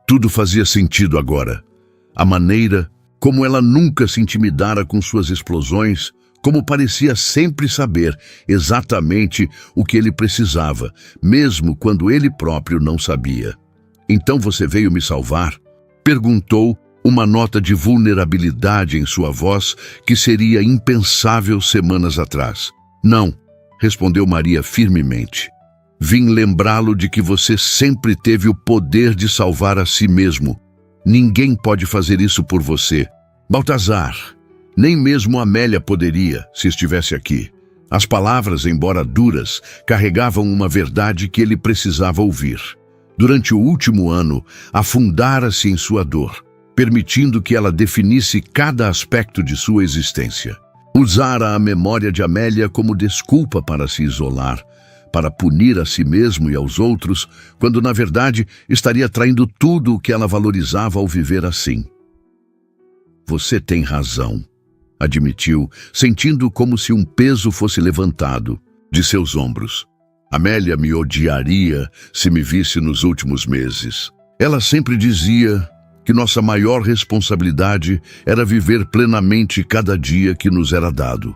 Tudo fazia sentido agora. A maneira como ela nunca se intimidara com suas explosões, como parecia sempre saber exatamente o que ele precisava, mesmo quando ele próprio não sabia. Então você veio me salvar? Perguntou, uma nota de vulnerabilidade em sua voz que seria impensável semanas atrás. Não, respondeu Maria firmemente. Vim lembrá-lo de que você sempre teve o poder de salvar a si mesmo. Ninguém pode fazer isso por você. Baltazar, nem mesmo Amélia poderia, se estivesse aqui. As palavras, embora duras, carregavam uma verdade que ele precisava ouvir. Durante o último ano, afundara-se em sua dor, permitindo que ela definisse cada aspecto de sua existência. Usara a memória de Amélia como desculpa para se isolar, para punir a si mesmo e aos outros, quando na verdade estaria traindo tudo o que ela valorizava ao viver assim. Você tem razão, admitiu, sentindo como se um peso fosse levantado de seus ombros. Amélia me odiaria se me visse nos últimos meses. Ela sempre dizia que nossa maior responsabilidade era viver plenamente cada dia que nos era dado.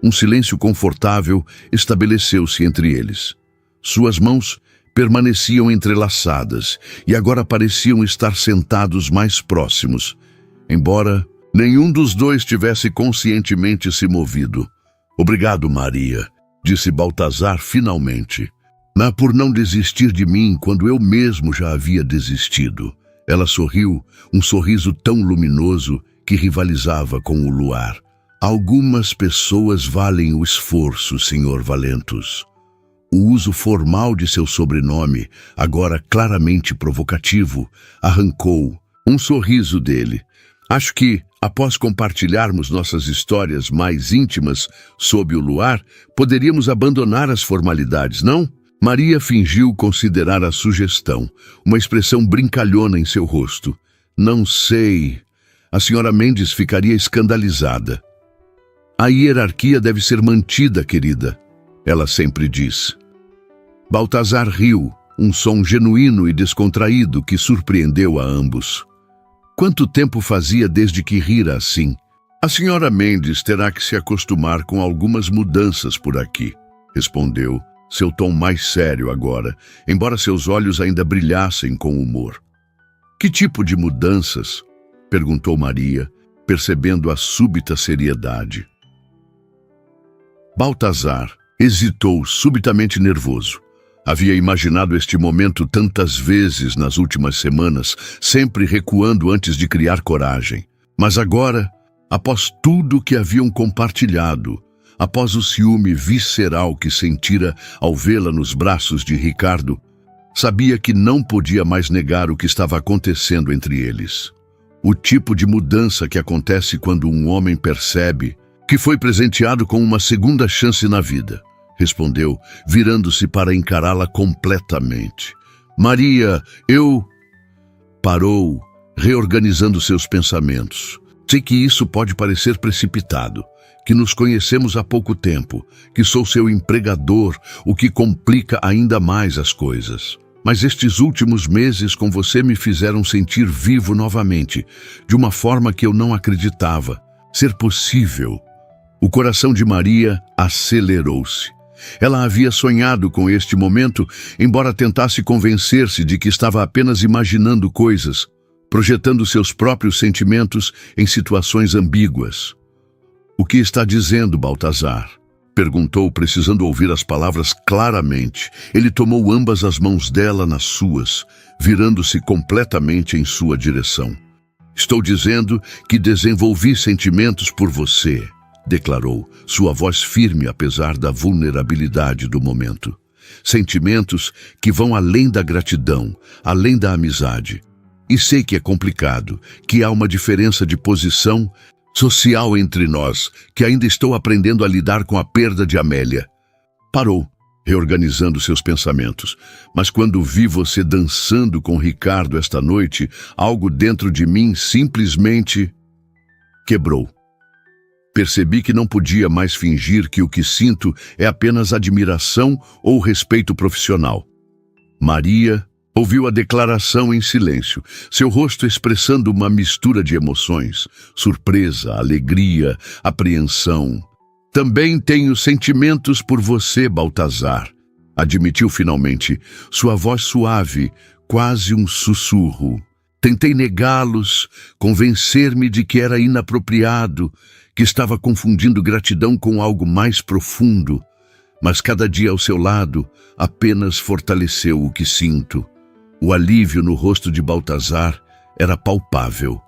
Um silêncio confortável estabeleceu-se entre eles. Suas mãos permaneciam entrelaçadas e agora pareciam estar sentados mais próximos, embora nenhum dos dois tivesse conscientemente se movido. Obrigado, Maria, disse Baltazar finalmente. Por não desistir de mim quando eu mesmo já havia desistido. Ela sorriu, um sorriso tão luminoso que rivalizava com o luar. Algumas pessoas valem o esforço, Sr. Valentus. O uso formal de seu sobrenome, agora claramente provocativo, arrancou um sorriso dele. Acho que, após compartilharmos nossas histórias mais íntimas sob o luar, poderíamos abandonar as formalidades, não? Maria fingiu considerar a sugestão, uma expressão brincalhona em seu rosto. Não sei. A senhora Mendes ficaria escandalizada. A hierarquia deve ser mantida, querida, ela sempre diz. Baltazar riu, um som genuíno e descontraído que surpreendeu a ambos. Quanto tempo fazia desde que rira assim? A senhora Mendes terá que se acostumar com algumas mudanças por aqui, respondeu, seu tom mais sério agora, embora seus olhos ainda brilhassem com humor. Que tipo de mudanças? Perguntou Maria, percebendo a súbita seriedade. Baltazar hesitou, subitamente nervoso. Havia imaginado este momento tantas vezes nas últimas semanas, sempre recuando antes de criar coragem. Mas agora, após tudo o que haviam compartilhado, após o ciúme visceral que sentira ao vê-la nos braços de Ricardo, sabia que não podia mais negar o que estava acontecendo entre eles. O tipo de mudança que acontece quando um homem percebe que foi presenteado com uma segunda chance na vida, respondeu, virando-se para encará-la completamente. Maria, eu... Parou, reorganizando seus pensamentos. Sei que isso pode parecer precipitado, que nos conhecemos há pouco tempo, que sou seu empregador, o que complica ainda mais as coisas. Mas estes últimos meses com você me fizeram sentir vivo novamente, de uma forma que eu não acreditava ser possível. O coração de Maria acelerou-se. Ela havia sonhado com este momento, embora tentasse convencer-se de que estava apenas imaginando coisas, projetando seus próprios sentimentos em situações ambíguas. "O que está dizendo, Baltazar?" perguntou, precisando ouvir as palavras claramente. Ele tomou ambas as mãos dela nas suas, virando-se completamente em sua direção. "Estou dizendo que desenvolvi sentimentos por você", declarou, sua voz firme apesar da vulnerabilidade do momento. "Sentimentos que vão além da gratidão, além da amizade. E sei que é complicado, que há uma diferença de posição social entre nós, que ainda estou aprendendo a lidar com a perda de Amélia." Parou, reorganizando seus pensamentos. "Mas quando vi você dançando com Ricardo esta noite, algo dentro de mim simplesmente quebrou. Percebi que não podia mais fingir que o que sinto é apenas admiração ou respeito profissional." Maria ouviu a declaração em silêncio, seu rosto expressando uma mistura de emoções, surpresa, alegria, apreensão. "Também tenho sentimentos por você, Baltazar", admitiu finalmente, sua voz suave, quase um sussurro. "Tentei negá-los, convencer-me de que era inapropriado, que estava confundindo gratidão com algo mais profundo, mas cada dia ao seu lado apenas fortaleceu o que sinto." O alívio no rosto de Baltazar era palpável.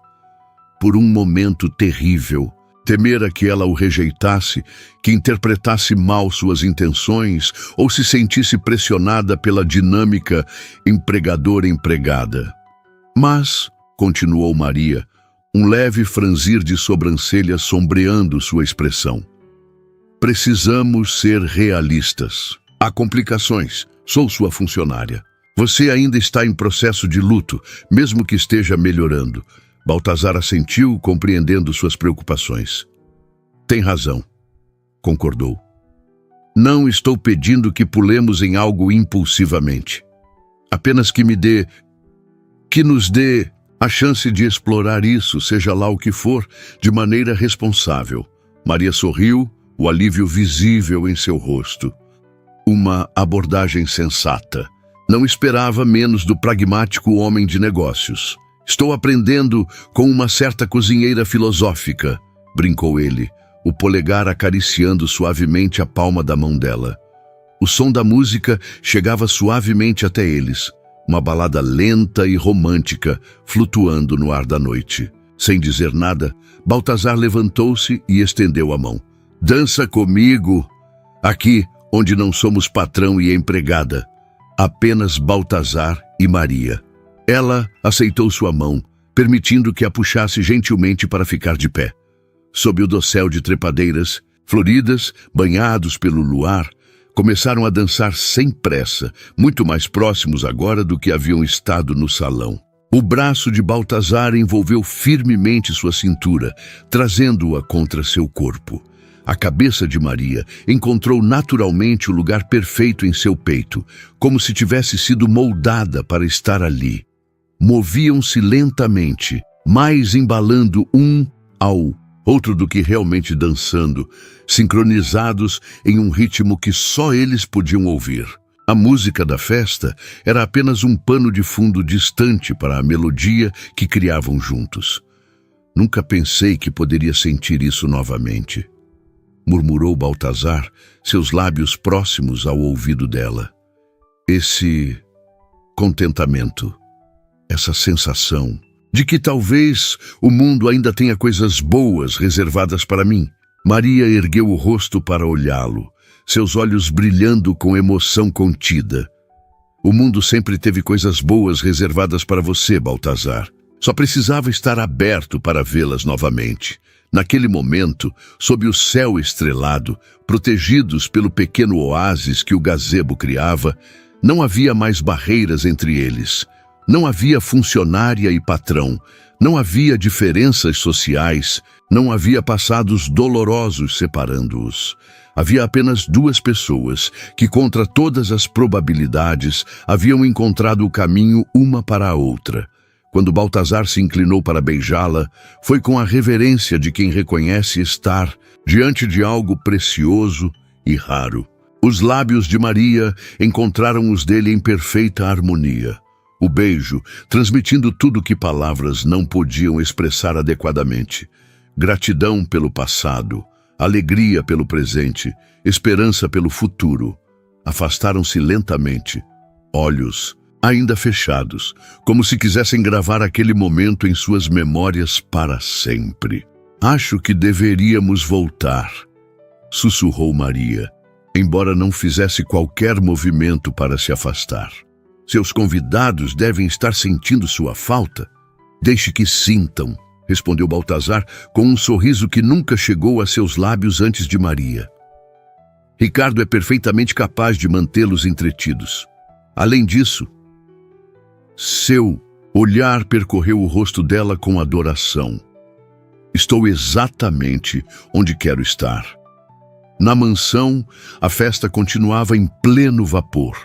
Por um momento terrível, temera que ela o rejeitasse, que interpretasse mal suas intenções ou se sentisse pressionada pela dinâmica empregador-empregada. "Mas", continuou Maria, um leve franzir de sobrancelhas sombreando sua expressão, "precisamos ser realistas. Há complicações. Sou sua funcionária. Você ainda está em processo de luto, mesmo que esteja melhorando." Baltazar assentiu, compreendendo suas preocupações. "Tem razão", concordou. "Não estou pedindo que pulemos em algo impulsivamente. Apenas que nos dê a chance de explorar isso, seja lá o que for, de maneira responsável." Maria sorriu, o alívio visível em seu rosto. Uma abordagem sensata. Não esperava menos do pragmático homem de negócios. "Estou aprendendo com uma certa cozinheira filosófica", brincou ele, o polegar acariciando suavemente a palma da mão dela. O som da música chegava suavemente até eles, uma balada lenta e romântica, flutuando no ar da noite. Sem dizer nada, Baltazar levantou-se e estendeu a mão. "Dança comigo, aqui onde não somos patrão e empregada. Apenas Baltazar e Maria." Ela aceitou sua mão, permitindo que a puxasse gentilmente para ficar de pé. Sob o dossel de trepadeiras, floridas, banhados pelo luar, começaram a dançar sem pressa, muito mais próximos agora do que haviam estado no salão. O braço de Baltazar envolveu firmemente sua cintura, trazendo-a contra seu corpo. A cabeça de Maria encontrou naturalmente o lugar perfeito em seu peito, como se tivesse sido moldada para estar ali. Moviam-se lentamente, mais embalando um ao outro do que realmente dançando, sincronizados em um ritmo que só eles podiam ouvir. A música da festa era apenas um pano de fundo distante para a melodia que criavam juntos. "Nunca pensei que poderia sentir isso novamente", murmurou Baltazar, seus lábios próximos ao ouvido dela. "Esse contentamento, essa sensação de que talvez o mundo ainda tenha coisas boas reservadas para mim." Maria ergueu o rosto para olhá-lo, seus olhos brilhando com emoção contida. "O mundo sempre teve coisas boas reservadas para você, Baltazar. Só precisava estar aberto para vê-las novamente. Naquele momento, sob o céu estrelado, protegidos pelo pequeno oásis que o gazebo criava, não havia mais barreiras entre eles. Não havia funcionária e patrão. Não havia diferenças sociais. Não havia passados dolorosos separando-os. Havia apenas duas pessoas que, contra todas as probabilidades, haviam encontrado o caminho uma para a outra. Quando Baltazar se inclinou para beijá-la, foi com a reverência de quem reconhece estar diante de algo precioso e raro. Os lábios de Maria encontraram os dele em perfeita harmonia. O beijo, transmitindo tudo que palavras não podiam expressar adequadamente. Gratidão pelo passado, alegria pelo presente, esperança pelo futuro. Afastaram-se lentamente, olhos ainda fechados, como se quisessem gravar aquele momento em suas memórias para sempre. Acho que deveríamos voltar, sussurrou Maria, embora não fizesse qualquer movimento para se afastar. Seus convidados devem estar sentindo sua falta. Deixe que sintam, respondeu Baltazar com um sorriso que nunca chegou a seus lábios antes de Maria. Ricardo é perfeitamente capaz de mantê-los entretidos. Além disso, seu olhar percorreu o rosto dela com adoração. Estou exatamente onde quero estar. Na mansão, a festa continuava em pleno vapor.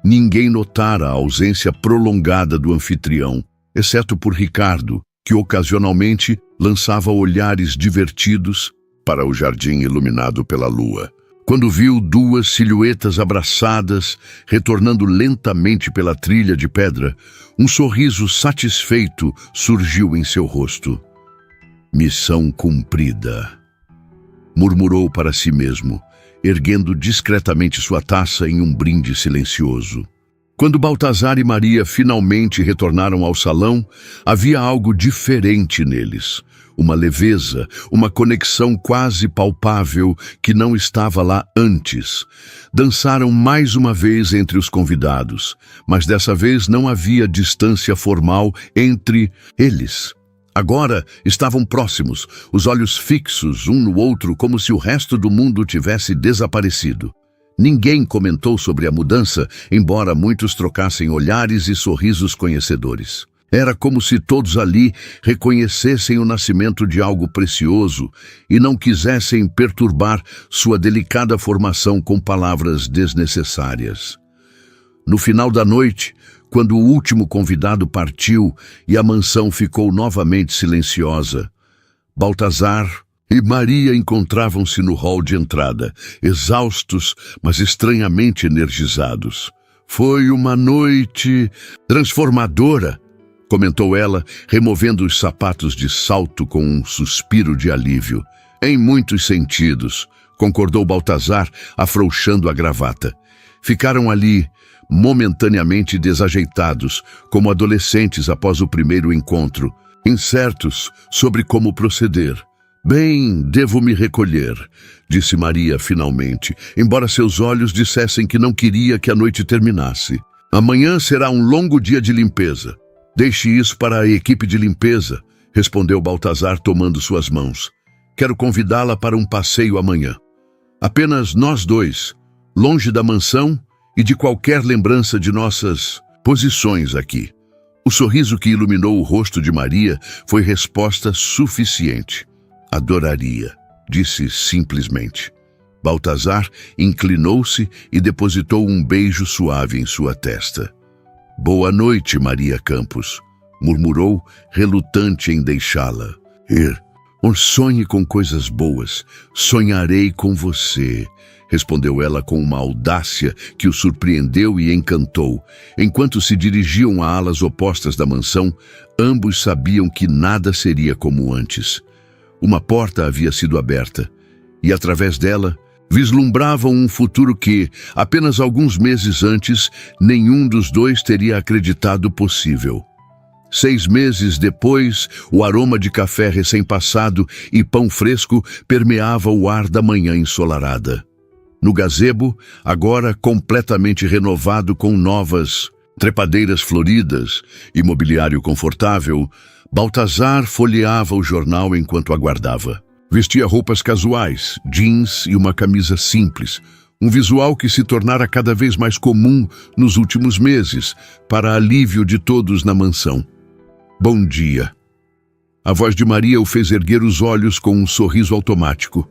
Ninguém notara a ausência prolongada do anfitrião, exceto por Ricardo, que ocasionalmente lançava olhares divertidos para o jardim iluminado pela lua. Quando viu duas silhuetas abraçadas, retornando lentamente pela trilha de pedra, um sorriso satisfeito surgiu em seu rosto. Missão cumprida, murmurou para si mesmo, erguendo discretamente sua taça em um brinde silencioso. Quando Baltazar e Maria finalmente retornaram ao salão, havia algo diferente neles. Uma leveza, uma conexão quase palpável que não estava lá antes. Dançaram mais uma vez entre os convidados, mas dessa vez não havia distância formal entre eles. Agora estavam próximos, os olhos fixos um no outro como se o resto do mundo tivesse desaparecido. Ninguém comentou sobre a mudança, embora muitos trocassem olhares e sorrisos conhecedores. Era como se todos ali reconhecessem o nascimento de algo precioso e não quisessem perturbar sua delicada formação com palavras desnecessárias. No final da noite, quando o último convidado partiu e a mansão ficou novamente silenciosa, Baltazar e Maria encontravam-se no hall de entrada, exaustos, mas estranhamente energizados. Foi uma noite transformadora, comentou ela, removendo os sapatos de salto com um suspiro de alívio. Em muitos sentidos, concordou Baltazar, afrouxando a gravata. Ficaram ali, momentaneamente desajeitados, como adolescentes após o primeiro encontro, incertos sobre como proceder. Bem, devo me recolher, disse Maria finalmente, embora seus olhos dissessem que não queria que a noite terminasse. Amanhã será um longo dia de limpeza. Deixe isso para a equipe de limpeza, respondeu Baltazar tomando suas mãos. Quero convidá-la para um passeio amanhã. Apenas nós dois, longe da mansão e de qualquer lembrança de nossas posições aqui. O sorriso que iluminou o rosto de Maria foi resposta suficiente. Adoraria, disse simplesmente. Baltazar inclinou-se e depositou um beijo suave em sua testa. Boa noite, Maria Campos, murmurou, relutante em deixá-la ir. Sonhe com coisas boas, sonharei com você, respondeu ela com uma audácia que o surpreendeu e encantou. Enquanto se dirigiam a alas opostas da mansão, ambos sabiam que nada seria como antes. Uma porta havia sido aberta, e através dela vislumbravam um futuro que, apenas alguns meses antes, nenhum dos dois teria acreditado possível. 6 meses depois, o aroma de café recém-passado e pão fresco permeava o ar da manhã ensolarada. No gazebo, agora completamente renovado com novas trepadeiras floridas e mobiliário confortável, Baltazar folheava o jornal enquanto aguardava. Vestia roupas casuais, jeans e uma camisa simples, um visual que se tornara cada vez mais comum nos últimos meses, para alívio de todos na mansão. Bom dia. A voz de Maria o fez erguer os olhos com um sorriso automático.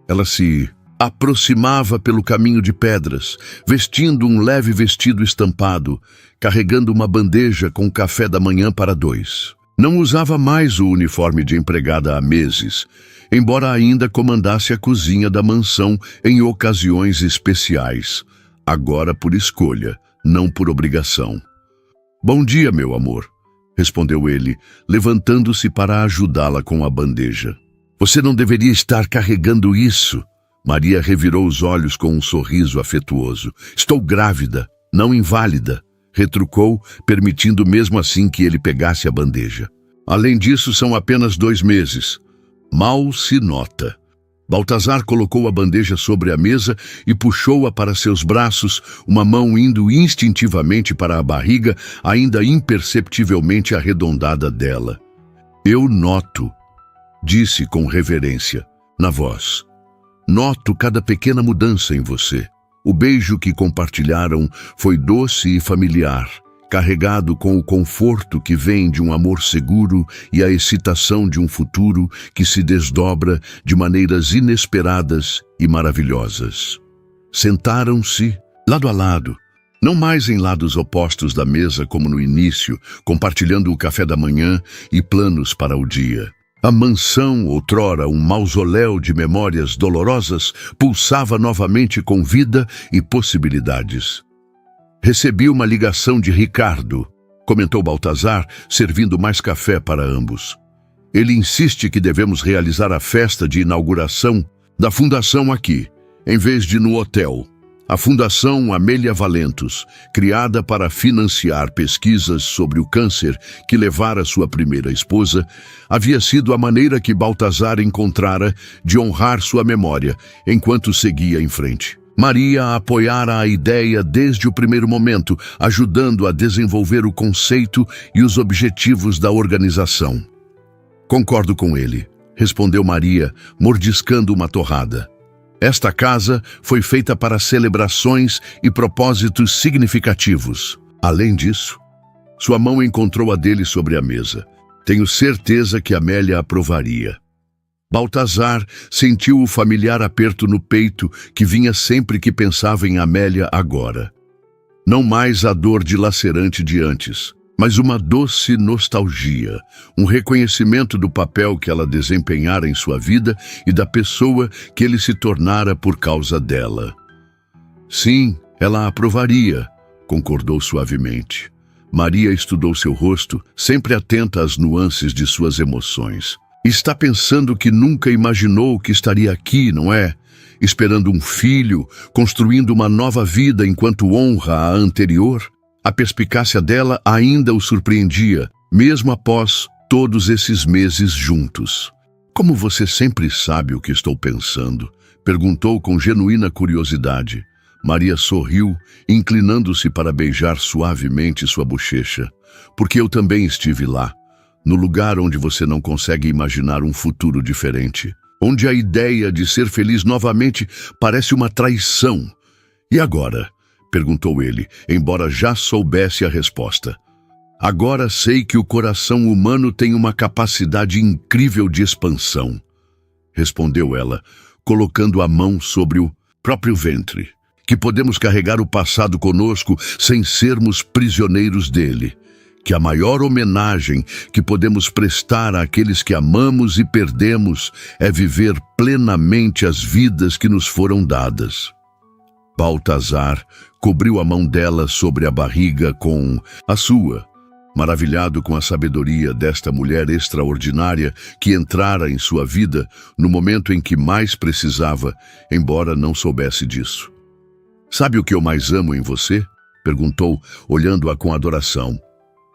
Ela se aproximava pelo caminho de pedras, vestindo um leve vestido estampado, carregando uma bandeja com café da manhã para 2. Não usava mais o uniforme de empregada há meses, embora ainda comandasse a cozinha da mansão em ocasiões especiais, agora por escolha, não por obrigação. Bom dia, meu amor, respondeu ele, levantando-se para ajudá-la com a bandeja. Você não deveria estar carregando isso. Maria revirou os olhos com um sorriso afetuoso. Estou grávida, não inválida, retrucou, permitindo mesmo assim que ele pegasse a bandeja. Além disso, são apenas 2 meses. Mal se nota. Baltazar colocou a bandeja sobre a mesa e puxou-a para seus braços, uma mão indo instintivamente para a barriga, ainda imperceptivelmente arredondada dela. Eu noto, disse com reverência, na voz. Noto cada pequena mudança em você. O beijo que compartilharam foi doce e familiar, carregado com o conforto que vem de um amor seguro e a excitação de um futuro que se desdobra de maneiras inesperadas e maravilhosas. Sentaram-se, lado a lado, não mais em lados opostos da mesa como no início, compartilhando o café da manhã e planos para o dia. A mansão, outrora um mausoléu de memórias dolorosas, pulsava novamente com vida e possibilidades. Recebi uma ligação de Ricardo, comentou Baltazar, servindo mais café para ambos. Ele insiste que devemos realizar a festa de inauguração da fundação aqui, em vez de no hotel. A Fundação Amélia Valentos, criada para financiar pesquisas sobre o câncer que levara sua primeira esposa, havia sido a maneira que Baltazar encontrara de honrar sua memória enquanto seguia em frente. Maria apoiara a ideia desde o primeiro momento, ajudando a desenvolver o conceito e os objetivos da organização. Concordo com ele, respondeu Maria, mordiscando uma torrada. Esta casa foi feita para celebrações e propósitos significativos. Além disso, sua mão encontrou a dele sobre a mesa. Tenho certeza que Amélia aprovaria. Baltazar sentiu o familiar aperto no peito que vinha sempre que pensava em Amélia agora. Não mais a dor dilacerante de antes, mas uma doce nostalgia, um reconhecimento do papel que ela desempenhara em sua vida e da pessoa que ele se tornara por causa dela. Sim, ela aprovaria, concordou suavemente. Maria estudou seu rosto, sempre atenta às nuances de suas emoções. Está pensando que nunca imaginou que estaria aqui, não é? Esperando um filho, construindo uma nova vida enquanto honra a anterior? A perspicácia dela ainda o surpreendia, mesmo após todos esses meses juntos. Como você sempre sabe o que estou pensando? Perguntou com genuína curiosidade. Maria sorriu, inclinando-se para beijar suavemente sua bochecha. Porque eu também estive lá, no lugar onde você não consegue imaginar um futuro diferente. Onde a ideia de ser feliz novamente parece uma traição. E agora? Perguntou ele, embora já soubesse a resposta. Agora sei que o coração humano tem uma capacidade incrível de expansão, respondeu ela, colocando a mão sobre o próprio ventre, que podemos carregar o passado conosco sem sermos prisioneiros dele, que a maior homenagem que podemos prestar àqueles que amamos e perdemos é viver plenamente as vidas que nos foram dadas. Baltazar cobriu a mão dela sobre a barriga com a sua, maravilhado com a sabedoria desta mulher extraordinária que entrara em sua vida no momento em que mais precisava, embora não soubesse disso. Sabe o que eu mais amo em você? Perguntou, olhando-a com adoração.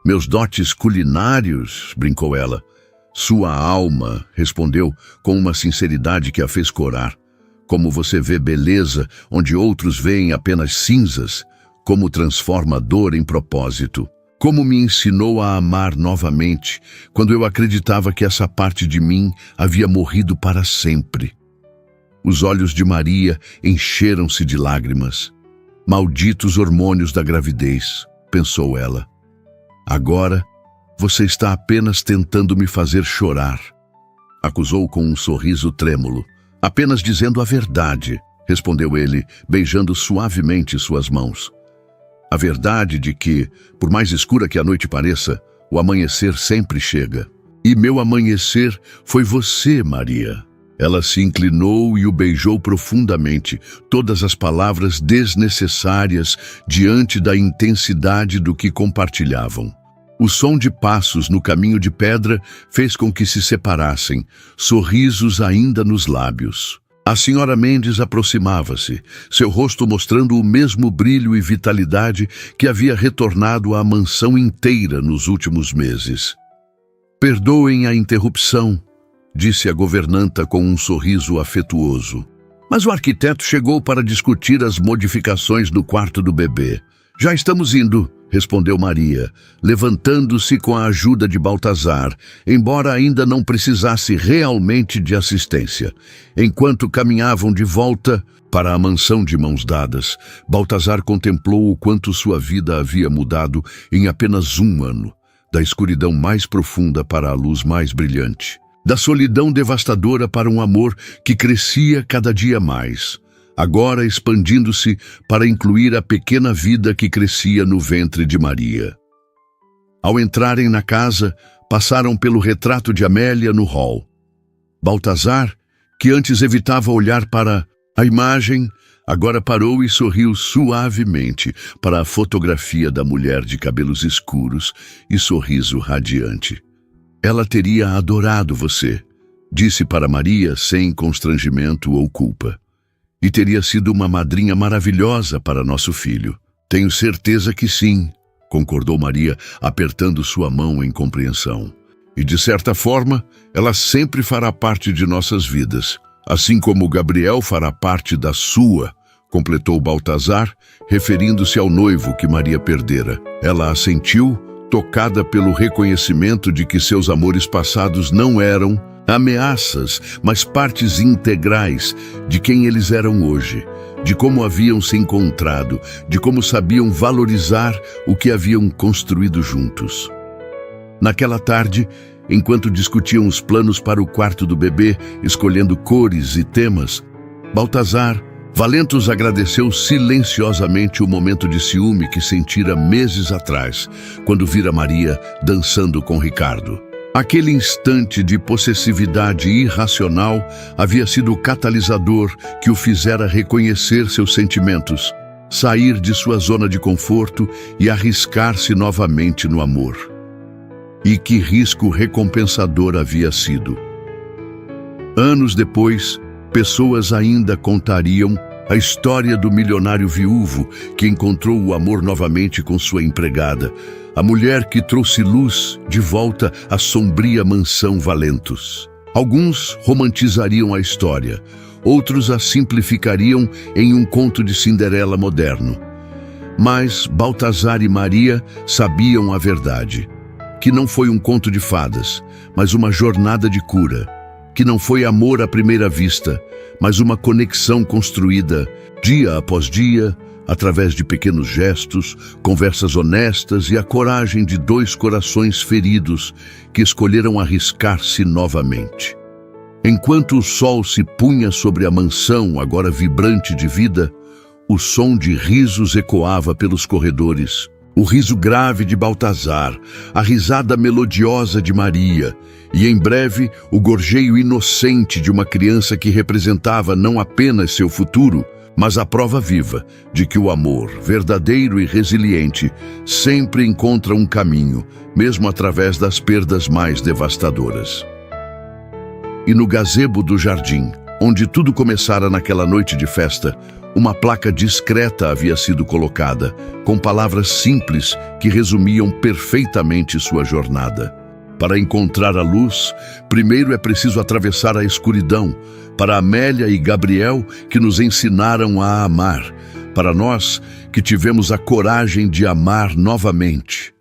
Meus dotes culinários, brincou ela. Sua alma, respondeu com uma sinceridade que a fez corar. Como você vê beleza onde outros veem apenas cinzas, como transforma dor em propósito. Como me ensinou a amar novamente, quando eu acreditava que essa parte de mim havia morrido para sempre. Os olhos de Maria encheram-se de lágrimas. Malditos hormônios da gravidez, pensou ela. Agora, você está apenas tentando me fazer chorar, acusou com um sorriso trêmulo. Apenas dizendo a verdade, respondeu ele, beijando suavemente suas mãos. A verdade de que, por mais escura que a noite pareça, o amanhecer sempre chega. E meu amanhecer foi você, Maria. Ela se inclinou e o beijou profundamente, todas as palavras desnecessárias diante da intensidade do que compartilhavam. O som de passos no caminho de pedra fez com que se separassem, sorrisos ainda nos lábios. A senhora Mendes aproximava-se, seu rosto mostrando o mesmo brilho e vitalidade que havia retornado à mansão inteira nos últimos meses. Perdoem a interrupção, disse a governanta com um sorriso afetuoso. Mas o arquiteto chegou para discutir as modificações no quarto do bebê. Já estamos indo, respondeu Maria, levantando-se com a ajuda de Baltazar, embora ainda não precisasse realmente de assistência. Enquanto caminhavam de volta para a mansão de mãos dadas, Baltazar contemplou o quanto sua vida havia mudado em apenas um ano, da escuridão mais profunda para a luz mais brilhante, da solidão devastadora para um amor que crescia cada dia mais, agora expandindo-se para incluir a pequena vida que crescia no ventre de Maria. Ao entrarem na casa, passaram pelo retrato de Amélia no hall. Baltazar, que antes evitava olhar para a imagem, agora parou e sorriu suavemente para a fotografia da mulher de cabelos escuros e sorriso radiante. Ela teria adorado você, disse para Maria sem constrangimento ou culpa. E teria sido uma madrinha maravilhosa para nosso filho. Tenho certeza que sim, concordou Maria, apertando sua mão em compreensão. E de certa forma, ela sempre fará parte de nossas vidas, assim como Gabriel fará parte da sua, completou Baltazar, referindo-se ao noivo que Maria perdera. Ela assentiu, tocada pelo reconhecimento de que seus amores passados não eram ameaças, mas partes integrais de quem eles eram hoje, de como haviam se encontrado, de como sabiam valorizar o que haviam construído juntos. Naquela tarde, enquanto discutiam os planos para o quarto do bebê, escolhendo cores e temas, Baltazar, Valentos agradeceu silenciosamente o momento de ciúme que sentira meses atrás, quando vira Maria dançando com Ricardo. Aquele instante de possessividade irracional havia sido o catalisador que o fizera reconhecer seus sentimentos, sair de sua zona de conforto e arriscar-se novamente no amor. E que risco recompensador havia sido! Anos depois, pessoas ainda contariam a história do milionário viúvo que encontrou o amor novamente com sua empregada, a mulher que trouxe luz de volta à sombria mansão Valentos. Alguns romantizariam a história, outros a simplificariam em um conto de Cinderela moderno. Mas Baltazar e Maria sabiam a verdade, que não foi um conto de fadas, mas uma jornada de cura, que não foi amor à primeira vista, mas uma conexão construída, dia após dia, através de pequenos gestos, conversas honestas e a coragem de dois corações feridos que escolheram arriscar-se novamente. Enquanto o sol se punha sobre a mansão, agora vibrante de vida, o som de risos ecoava pelos corredores. O riso grave de Baltazar, a risada melodiosa de Maria, e em breve o gorjeio inocente de uma criança que representava não apenas seu futuro, mas a prova viva de que o amor, verdadeiro e resiliente, sempre encontra um caminho, mesmo através das perdas mais devastadoras. E no gazebo do jardim, onde tudo começara naquela noite de festa, uma placa discreta havia sido colocada, com palavras simples que resumiam perfeitamente sua jornada. Para encontrar a luz, primeiro é preciso atravessar a escuridão. Para Amélia e Gabriel, que nos ensinaram a amar. para nós que tivemos a coragem de amar novamente.